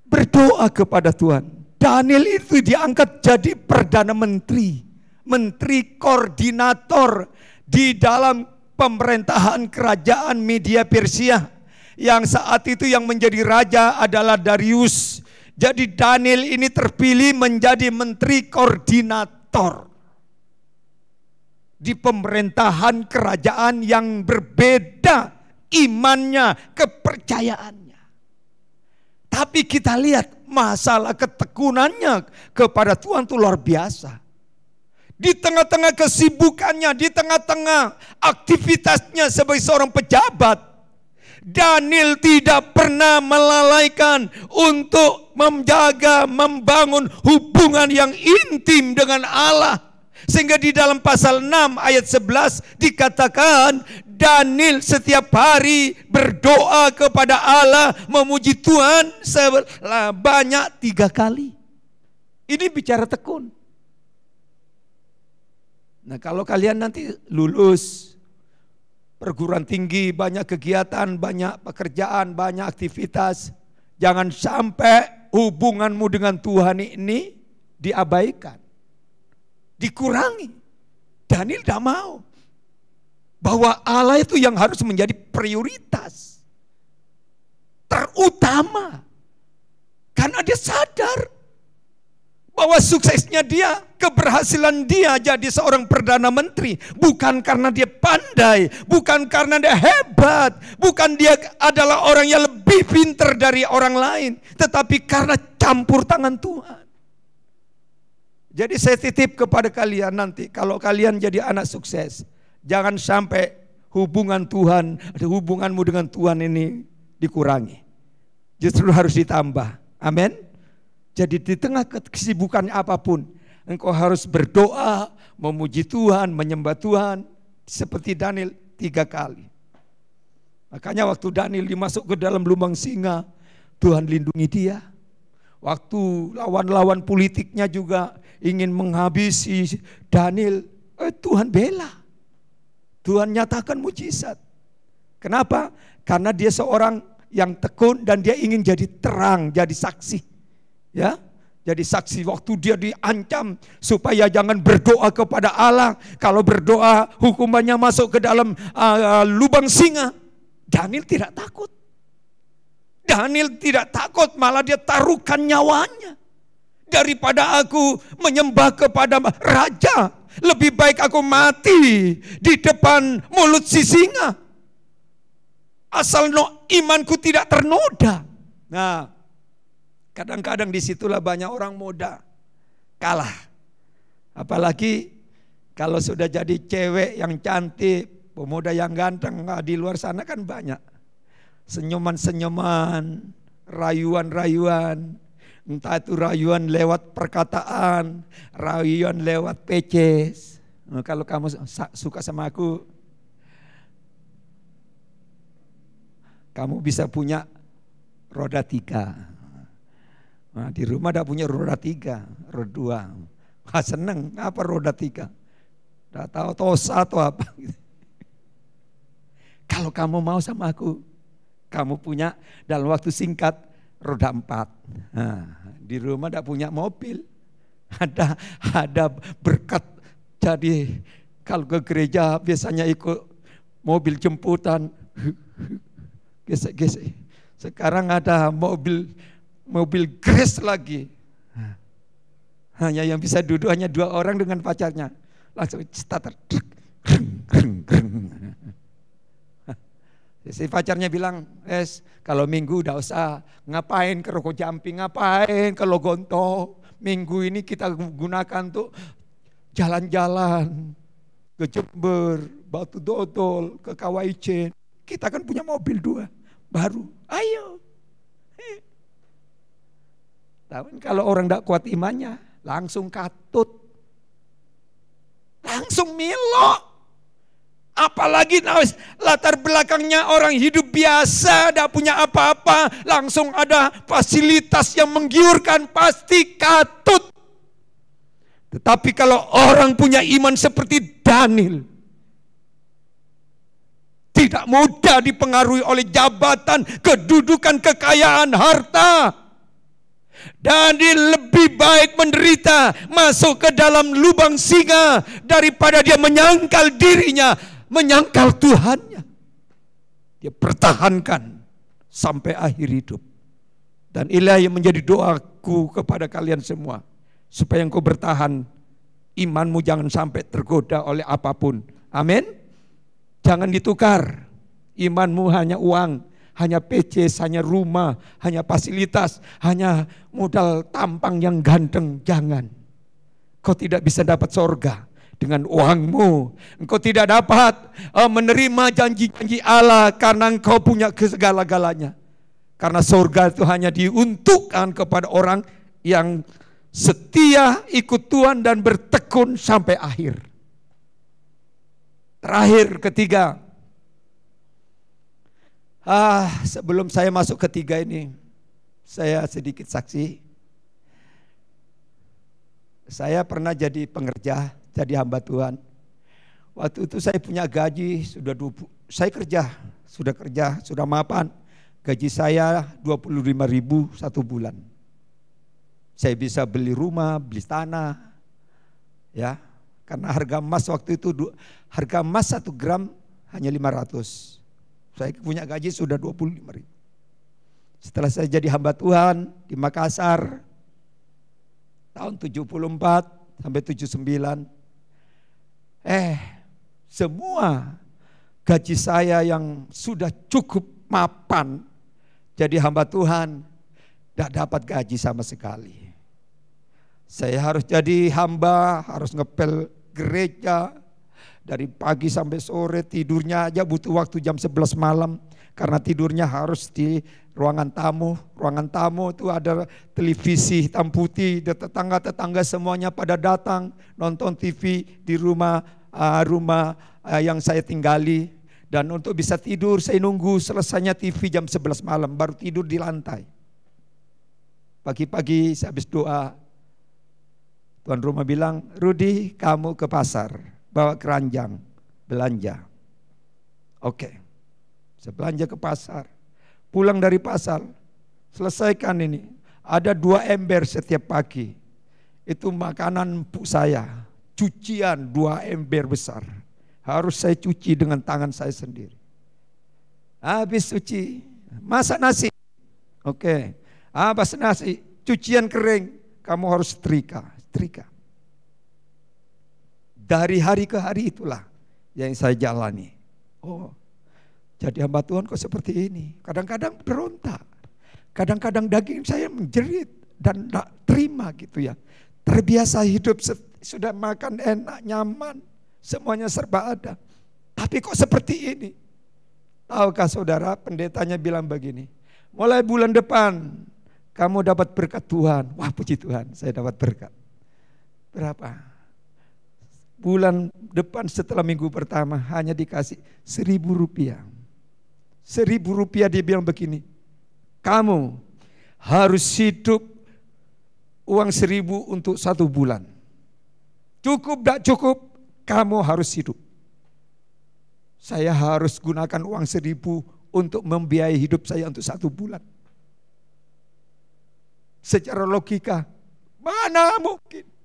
C: berdoa kepada Tuhan. Daniel itu diangkat jadi perdana menteri, menteri koordinator di dalam pemerintahan kerajaan Media Persia. Yang saat itu yang menjadi raja adalah Darius. Jadi Daniel ini terpilih menjadi menteri koordinator di pemerintahan kerajaan yang berbeda imannya, kepercayaannya. Tapi kita lihat masalah ketekunannya kepada Tuhan itu luar biasa. Di tengah-tengah kesibukannya, di tengah-tengah aktivitasnya sebagai seorang pejabat, Daniel tidak pernah melalaikan untuk menjaga, membangun hubungan yang intim dengan Allah. Sehingga di dalam pasal 6 ayat 11 dikatakan Daniel setiap hari berdoa kepada Allah, memuji Tuhan sebanyak 3 kali. Ini bicara tekun. Nah kalau kalian nanti lulus perguruan tinggi, banyak kegiatan, banyak pekerjaan, banyak aktivitas. Jangan sampai hubunganmu dengan Tuhan ini diabaikan, dikurangi. Daniel tidak mau. Bahwa Allah itu yang harus menjadi prioritas. terutama. Karena dia sadar bahwa suksesnya dia, keberhasilan dia jadi seorang Perdana Menteri bukan karena dia pandai, bukan karena dia hebat, bukan dia adalah orang yang lebih pintar dari orang lain, tetapi karena campur tangan Tuhan. Jadi saya titip kepada kalian nanti, kalau kalian jadi anak sukses, jangan sampai hubunganmu dengan Tuhan ini dikurangi. Justru harus ditambah. Amin. Jadi di tengah kesibukan apapun, engkau harus berdoa, memuji Tuhan, menyembah Tuhan. Seperti Daniel 3 kali. Makanya waktu Daniel dimasuk ke dalam lubang singa, Tuhan lindungi dia. Waktu lawan-lawan politiknya juga ingin menghabisi Daniel, Tuhan bela. Tuhan nyatakan mujizat. Kenapa? Karena dia seorang yang tekun dan dia ingin jadi terang, jadi saksi. Ya, jadi saksi waktu dia diancam supaya jangan berdoa kepada Allah. Kalau berdoa hukumannya masuk ke dalam lubang singa. Daniel tidak takut. Daniel tidak takut, malah dia taruhkan nyawanya. Daripada aku menyembah kepada raja, lebih baik aku mati di depan mulut si singa. Asal imanku tidak ternoda. Nah, kadang-kadang disitulah banyak orang muda kalah. Apalagi kalau sudah jadi cewek yang cantik, pemuda yang ganteng, di luar sana kan banyak. Senyuman-senyuman, rayuan-rayuan. Entah itu rayuan lewat perkataan, rayuan lewat peces. Nah, kalau kamu suka sama aku, kamu bisa punya roda 3. Nah, di rumah ada punya roda 3, roda 2. Seneng, apa roda 3? Udah tahu tosa atau apa. Kalau kamu mau sama aku, kamu punya dalam waktu singkat roda 4. Nah, di rumah ada punya mobil. Ada berkat. Jadi kalau ke gereja biasanya ikut mobil jemputan. Gesek-gesek. Sekarang ada mobil Grace lagi. Hanya yang bisa duduk hanya 2 orang dengan pacarnya. Langsung starter. Si pacarnya bilang, kalau minggu udah usah ngapain ke Roko Jampi, ngapain ke Logonto. Minggu ini kita gunakan untuk jalan-jalan ke Jember, Batu Dodol, ke Kawaijen. Kita kan punya mobil 2 baru. Ayo. Tapi kalau orang tidak kuat imannya, langsung katut. Langsung milo. Apalagi latar belakangnya orang hidup biasa, tidak punya apa-apa. Langsung ada fasilitas yang menggiurkan, pasti katut. Tetapi kalau orang punya iman seperti Daniel, tidak mudah dipengaruhi oleh jabatan, kedudukan, kekayaan, harta. Daniel lebih baik menderita masuk ke dalam lubang singa daripada dia menyangkal dirinya, menyangkal Tuhannya. Dia pertahankan sampai akhir hidup. Dan inilah yang menjadi doaku kepada kalian semua, supaya engkau bertahan, imanmu jangan sampai tergoda oleh apapun. Amin. Jangan ditukar. Imanmu hanya uang, hanya PC, hanya rumah, hanya fasilitas, hanya modal tampang yang ganteng. Jangan. Kau tidak bisa dapat sorga dengan uangmu. Engkau tidak dapat menerima janji-janji Allah karena engkau punya segala-galanya. Karena sorga itu hanya diuntukkan kepada orang yang setia ikut Tuhan dan bertekun sampai akhir. Terakhir, ketiga. Sebelum saya masuk ketiga ini, saya sedikit saksi. Saya pernah jadi pengerja, jadi hamba Tuhan. Waktu itu saya punya gaji, saya sudah mapan. Gaji saya 25.000 1 bulan. Saya bisa beli rumah, beli tanah. Ya, karena harga emas waktu itu, harga emas 1 gram hanya 500. Saya punya gaji sudah 25.000. Setelah saya jadi hamba Tuhan di Makassar tahun 74 sampai 79, semua gaji saya yang sudah cukup mapan jadi hamba Tuhan tidak dapat gaji sama sekali. Saya harus jadi hamba, harus ngepel gereja dari pagi sampai sore, tidurnya aja butuh waktu jam 11 malam karena tidurnya harus di ruangan tamu. Ruangan tamu itu ada televisi hitam putih, tetangga-tetangga semuanya pada datang nonton TV di rumah yang saya tinggali. Dan untuk bisa tidur saya nunggu selesainya TV jam 11 malam baru tidur di lantai. Pagi-pagi saya habis doa, tuan rumah bilang, Rudi kamu ke pasar, bawa keranjang, belanja. Oke, saya belanja ke pasar, pulang dari pasar, selesaikan ini. Ada 2 ember setiap pagi, itu makanan empuk saya, cucian 2 ember besar. Harus saya cuci dengan tangan saya sendiri. Habis cuci, masak nasi. Oke, habis nasi, cucian kering, kamu harus setrika. Dari hari ke hari itulah yang saya jalani. Oh, jadi hamba Tuhan kok seperti ini. Kadang-kadang berontak, kadang-kadang daging saya menjerit dan tidak terima gitu ya. Terbiasa hidup sudah makan enak, nyaman, semuanya serba ada. Tapi kok seperti ini? Tahukah saudara, pendetanya bilang begini, mulai bulan depan kamu dapat berkat Tuhan. Wah puji Tuhan, saya dapat berkat. Berapa? Bulan depan setelah minggu pertama hanya dikasih 1.000 rupiah. 1.000 rupiah dia bilang begini, kamu harus hidup uang 1.000 untuk 1 bulan. Cukup tidak cukup, kamu harus hidup. Saya harus gunakan uang 1.000 untuk membiayai hidup saya untuk 1 bulan. Secara logika, mana mungkin?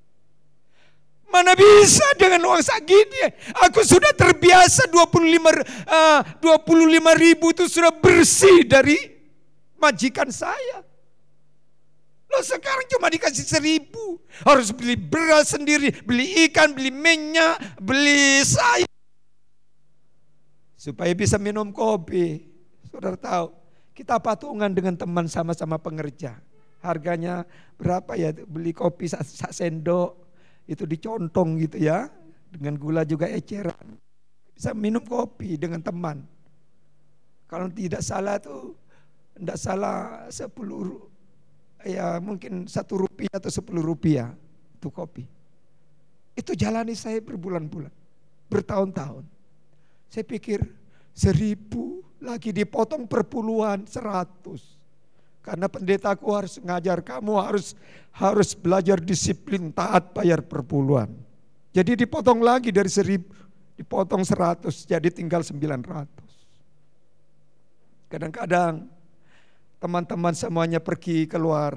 C: Mana bisa dengan uang segini? Aku sudah terbiasa 25.000 itu sudah bersih dari majikan saya. Loh sekarang cuma dikasih 1.000. Harus beli beras sendiri, beli ikan, beli minyak, beli sayur. Supaya bisa minum kopi. Saudara tahu, kita patungan dengan teman sama-sama pengerja. Harganya berapa ya? Beli kopi sak sendok. Itu dicontong gitu ya, dengan gula juga eceran. Bisa minum kopi dengan teman. Kalau tidak salah tuh, tidak salah 10, ya mungkin 1 rupiah atau 10 rupiah itu kopi. Itu jalani saya berbulan-bulan, bertahun-tahun. Saya pikir 1.000 lagi dipotong per puluhan, 100. Karena pendetaku harus ngajar kamu harus belajar disiplin, taat, bayar per puluhan. Jadi dipotong lagi dari 1.000, dipotong 100, jadi tinggal 900. Kadang-kadang teman-teman semuanya pergi keluar,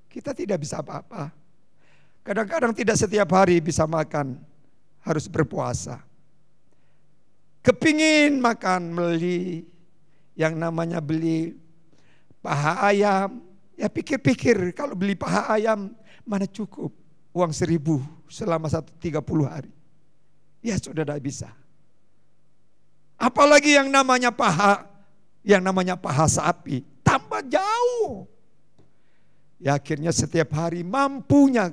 C: kita tidak bisa apa-apa. Kadang-kadang tidak setiap hari bisa makan, harus berpuasa. Kepingin makan, beli yang namanya beli paha ayam, ya pikir-pikir kalau beli paha ayam mana cukup uang 1.000 selama 30 hari. Ya sudah tidak bisa. Apalagi yang namanya paha sapi, tambah jauh. Ya akhirnya setiap hari mampunya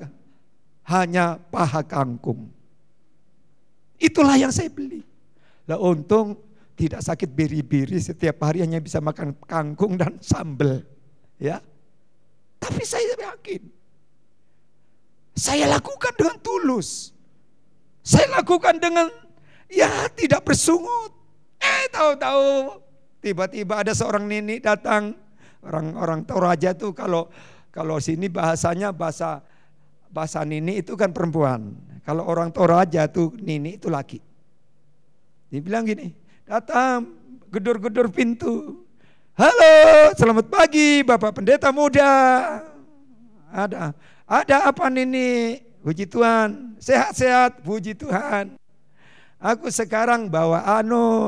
C: hanya paha kangkung. Itulah yang saya beli. Lah untung tidak sakit beri-beri, setiap hari hanya bisa makan kangkung dan sambal. Ya. Tapi saya yakin, saya lakukan dengan tulus. Saya lakukan dengan tidak bersungut. Tahu-tahu tiba-tiba ada seorang nenek datang. Orang Toraja tuh kalau sini bahasanya bahasa nenek itu kan perempuan. Kalau orang Toraja tuh nenek itu laki. Dia bilang gini, datang, gedor-gedor pintu. Halo, selamat pagi Bapak Pendeta Muda. Ada apa Nini? Puji Tuhan, sehat-sehat, puji Tuhan. Aku sekarang bawa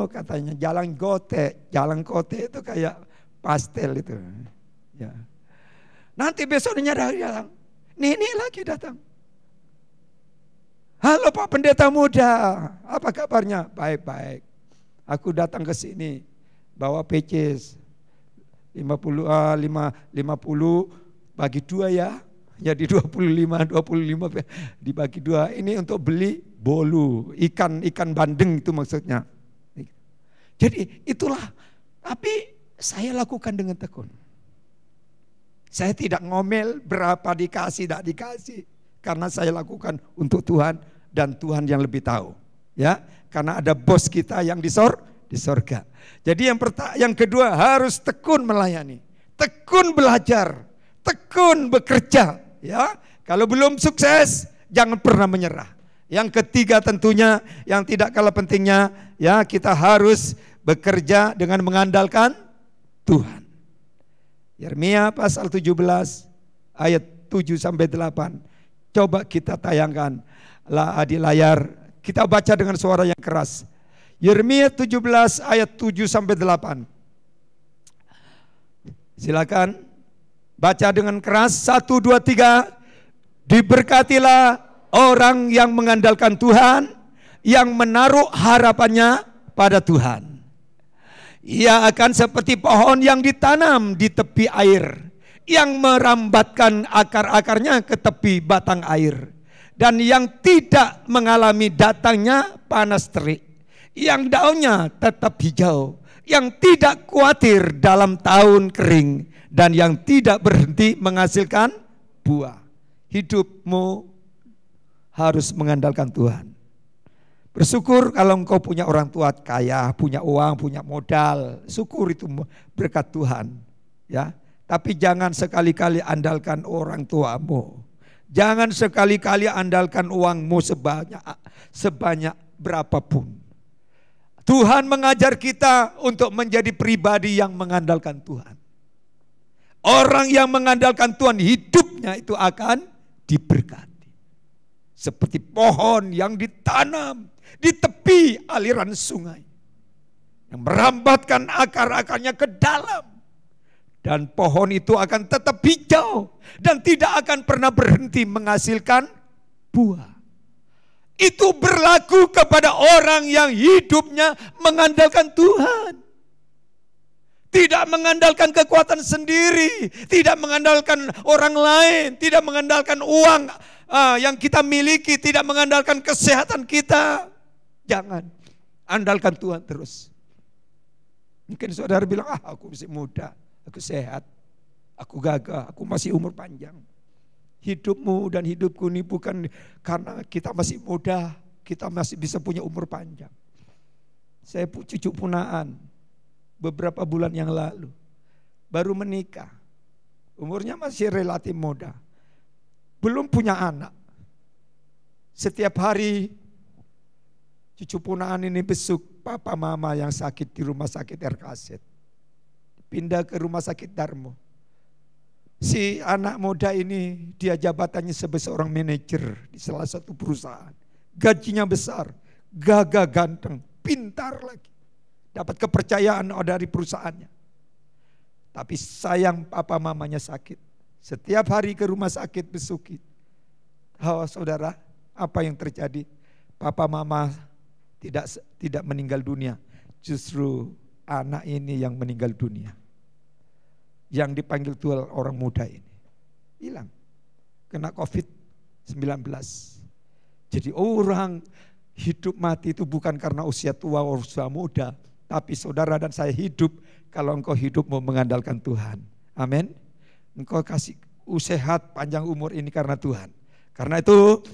C: katanya jalan kote. Jalan kote itu kayak pastel itu. Ya. Nanti besoknya datang, Nini lagi datang. Halo Pak Pendeta Muda, apa kabarnya? Baik-baik. Aku datang ke sini bawa pecis 50 bagi 2 ya. Jadi 25 dibagi 2. Ini untuk beli bolu, ikan bandeng itu maksudnya. Jadi itulah, tapi saya lakukan dengan tekun. Saya tidak ngomel berapa dikasih, tidak dikasih. Karena saya lakukan untuk Tuhan dan Tuhan yang lebih tahu. Ya, karena ada bos kita yang di sorga. Jadi yang kedua harus tekun melayani, tekun belajar, tekun bekerja. Ya, kalau belum sukses jangan pernah menyerah. Yang ketiga tentunya yang tidak kalah pentingnya, ya kita harus bekerja dengan mengandalkan Tuhan. Yeremia pasal 17 ayat 7 sampai 8. Coba kita tayangkan di layar. Kita baca dengan suara yang keras. Yeremia 17 ayat 7 sampai 8. Silakan baca dengan keras. 1, 2, 3. Diberkatilah orang yang mengandalkan Tuhan, yang menaruh harapannya pada Tuhan. Ia akan seperti pohon yang ditanam di tepi air, yang merambatkan akar-akarnya ke tepi batang air, dan yang tidak mengalami datangnya panas terik, yang daunnya tetap hijau, yang tidak khawatir dalam tahun kering, dan yang tidak berhenti menghasilkan buah. Hidupmu harus mengandalkan Tuhan. Bersyukur kalau engkau punya orang tua kaya, punya uang, punya modal. Syukur itu berkat Tuhan. Ya, tapi jangan sekali-kali andalkan orang tuamu. Jangan sekali-kali andalkan uangmu sebanyak berapapun. Tuhan mengajar kita untuk menjadi pribadi yang mengandalkan Tuhan. Orang yang mengandalkan Tuhan, hidupnya itu akan diberkati. Seperti pohon yang ditanam di tepi aliran sungai, yang merambatkan akar-akarnya ke dalam, dan pohon itu akan tetap hijau dan tidak akan pernah berhenti menghasilkan buah. Itu berlaku kepada orang yang hidupnya mengandalkan Tuhan. Tidak mengandalkan kekuatan sendiri, tidak mengandalkan orang lain, tidak mengandalkan uang yang kita miliki, tidak mengandalkan kesehatan kita. Jangan, andalkan Tuhan terus. Mungkin saudara bilang, aku masih muda, aku sehat, aku gagah, aku masih umur panjang. Hidupmu dan hidupku ini bukan karena kita masih muda, kita masih bisa punya umur panjang. Saya cucu punaan beberapa bulan yang lalu, baru menikah, umurnya masih relatif muda, belum punya anak. Setiap hari cucu punaan ini besuk papa mama yang sakit di rumah sakit RKZ. Pindah ke rumah sakit Darmo. Si anak muda ini dia jabatannya sebagai seorang manajer di salah satu perusahaan. Gajinya besar, gagah ganteng, pintar lagi. Dapat kepercayaan dari perusahaannya. Tapi sayang papa mamanya sakit. Setiap hari ke rumah sakit besuki. Saudara, apa yang terjadi? Papa mama tidak meninggal dunia, justru anak ini yang meninggal dunia. Yang dipanggil Tuhan orang muda ini hilang, kena COVID-19. Jadi orang hidup mati itu bukan karena usia tua atau usia muda, tapi saudara dan saya hidup kalau engkau hidup mau mengandalkan Tuhan. Amin. Engkau kasih sehat panjang umur ini karena Tuhan. Karena itu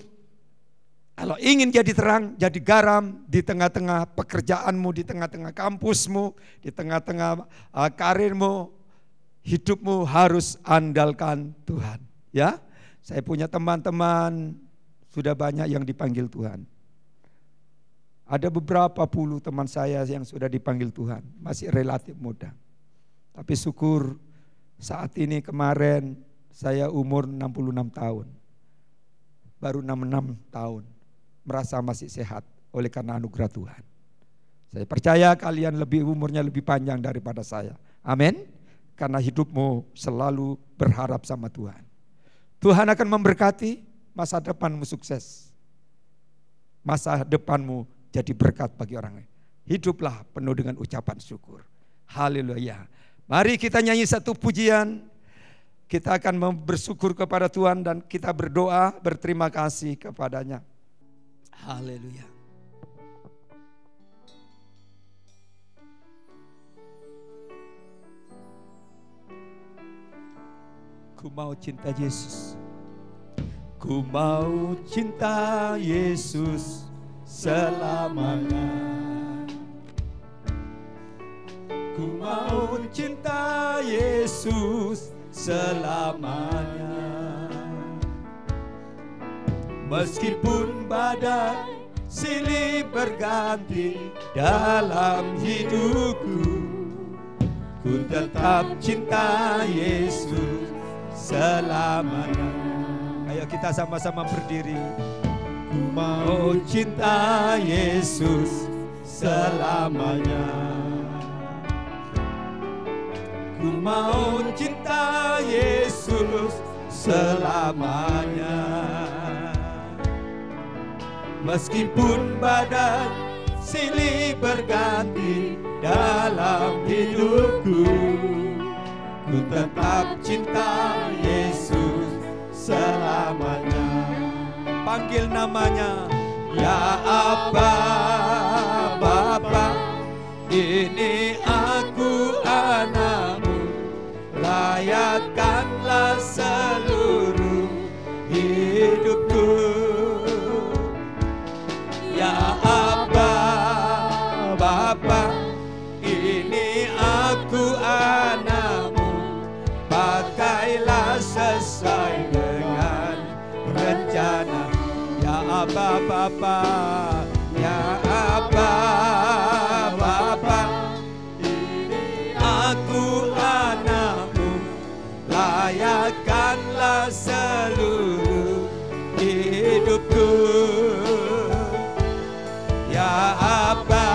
C: kalau ingin jadi terang, jadi garam di tengah-tengah pekerjaanmu, di tengah-tengah kampusmu, di tengah-tengah karirmu, hidupmu harus andalkan Tuhan. Ya, saya punya teman-teman sudah banyak yang dipanggil Tuhan. Ada beberapa puluh teman saya yang sudah dipanggil Tuhan, masih relatif muda. Tapi syukur saat ini kemarin saya umur 66 tahun. Baru 66 tahun. Merasa masih sehat oleh karena anugerah Tuhan. Saya percaya kalian umurnya lebih panjang daripada saya. Amin. karena hidupmu selalu berharap sama Tuhan. Tuhan akan memberkati, masa depanmu sukses. Masa depanmu jadi berkat bagi orang lain. Hiduplah penuh dengan ucapan syukur. Haleluya. Mari kita nyanyi satu pujian. Kita akan bersyukur kepada Tuhan dan kita berdoa, berterima kasih kepadanya. Haleluya. Ku mau cinta Yesus. Ku mau cinta Yesus selamanya. Ku mau cinta Yesus selamanya. Meskipun badai silih berganti dalam hidupku, ku tetap cinta Yesus selamanya. Ayo kita sama-sama berdiri. Ku mau cinta Yesus selamanya. Ku mau cinta Yesus selamanya. Meskipun badai silih berganti dalam hidupku, ku tetap cinta Yesus selamanya. Panggil namanya, ya Aba, Bapa, ini aku anakmu, layakkanlah seluruh hidupku. Ya Aba, Bapa, ini aku anakmu, pakailah sesuai dengan rencana. Ya Aba, Bapa, ya Aba, Bapa, ini aku anakmu, layakkanlah seluruh hidupku. Ya Aba,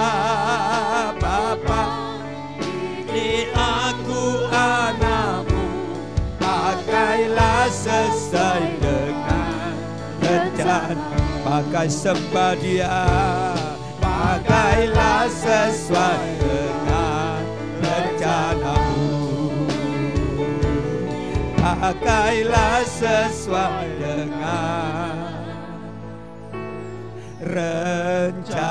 C: Bapa, ini aku anakmu, pakailah sesuai dengan rencana. Pakai sembah Dia, pakailah sesuai dengan rencanamu. Pakailah sesuai dengan rencanamu.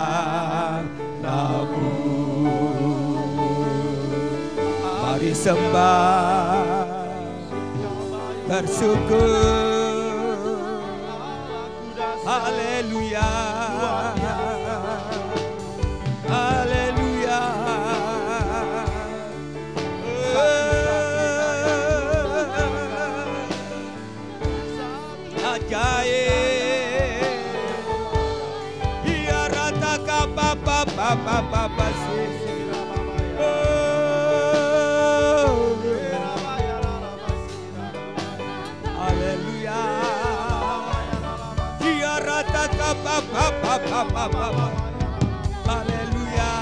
C: Mari sembah, bersyukur. Haleluya, haleluya. Ajaib. Ya rataka papa papa papa sih. Haleluya. Dia rataka papa papa papa. Haleluya.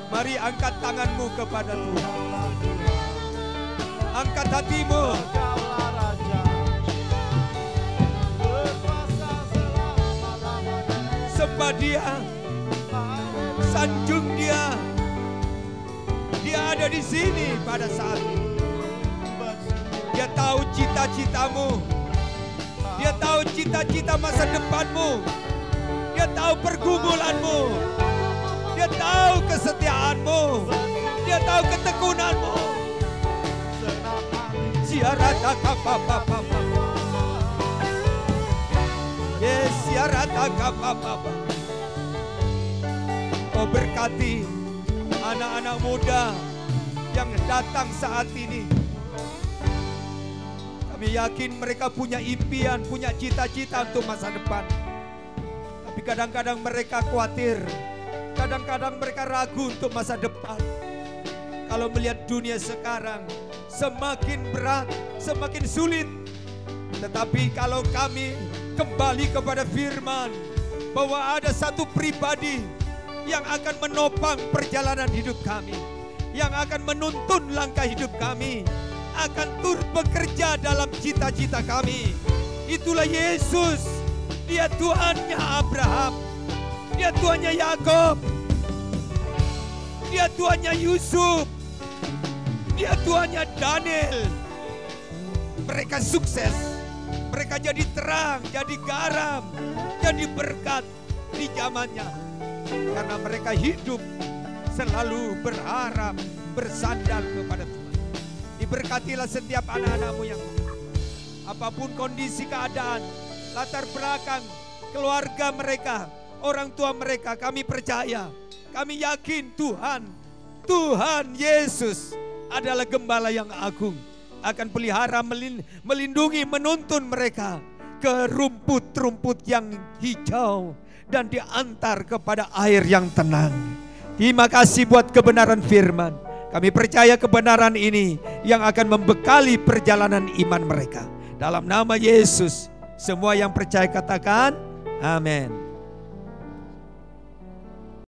C: Mari angkat tanganmu kepada Tuhan. Angkat hatimu. Sembah Dia, sanjung Dia. Dia ada di sini pada saat ini. Dia tahu cita-citamu. Dia tahu cita-cita masa depanmu. Dia tahu pergumulanmu. Dia tahu kesetiaanmu. Dia tahu ketekunanmu. Siarata kapapa. Yes, siarata kapapa. Oh, berkati anak-anak muda yang datang saat ini. Kami yakin mereka punya impian, punya cita-cita untuk masa depan. Tapi kadang-kadang mereka khawatir. Kadang-kadang mereka ragu untuk masa depan. Kalau melihat dunia sekarang semakin berat, semakin sulit. Tetapi kalau kami kembali kepada firman bahwa ada satu pribadi yang akan menopang perjalanan hidup kami, yang akan menuntun langkah hidup kami, akan turut bekerja dalam cita-cita kami. Itulah Yesus. Dia Tuhannya Abraham, Dia Tuhannya Yakub, Dia Tuhannya Yusuf, Dia Tuhannya Daniel. Mereka sukses, mereka jadi terang, jadi garam, jadi berkat di zamannya. Karena mereka hidup selalu berharap, bersandar kepada Tuhan. Diberkatilah setiap anak-anakmu yang apapun kondisi keadaan, latar belakang, keluarga mereka, orang tua mereka, kami percaya, kami yakin Tuhan Yesus adalah gembala yang agung, akan pelihara, melindungi, menuntun mereka ke rumput-rumput yang hijau dan diantar kepada air yang tenang. Terima kasih buat kebenaran firman. Kami percaya kebenaran ini yang akan membekali perjalanan iman mereka. Dalam nama Yesus, semua yang percaya katakan amin.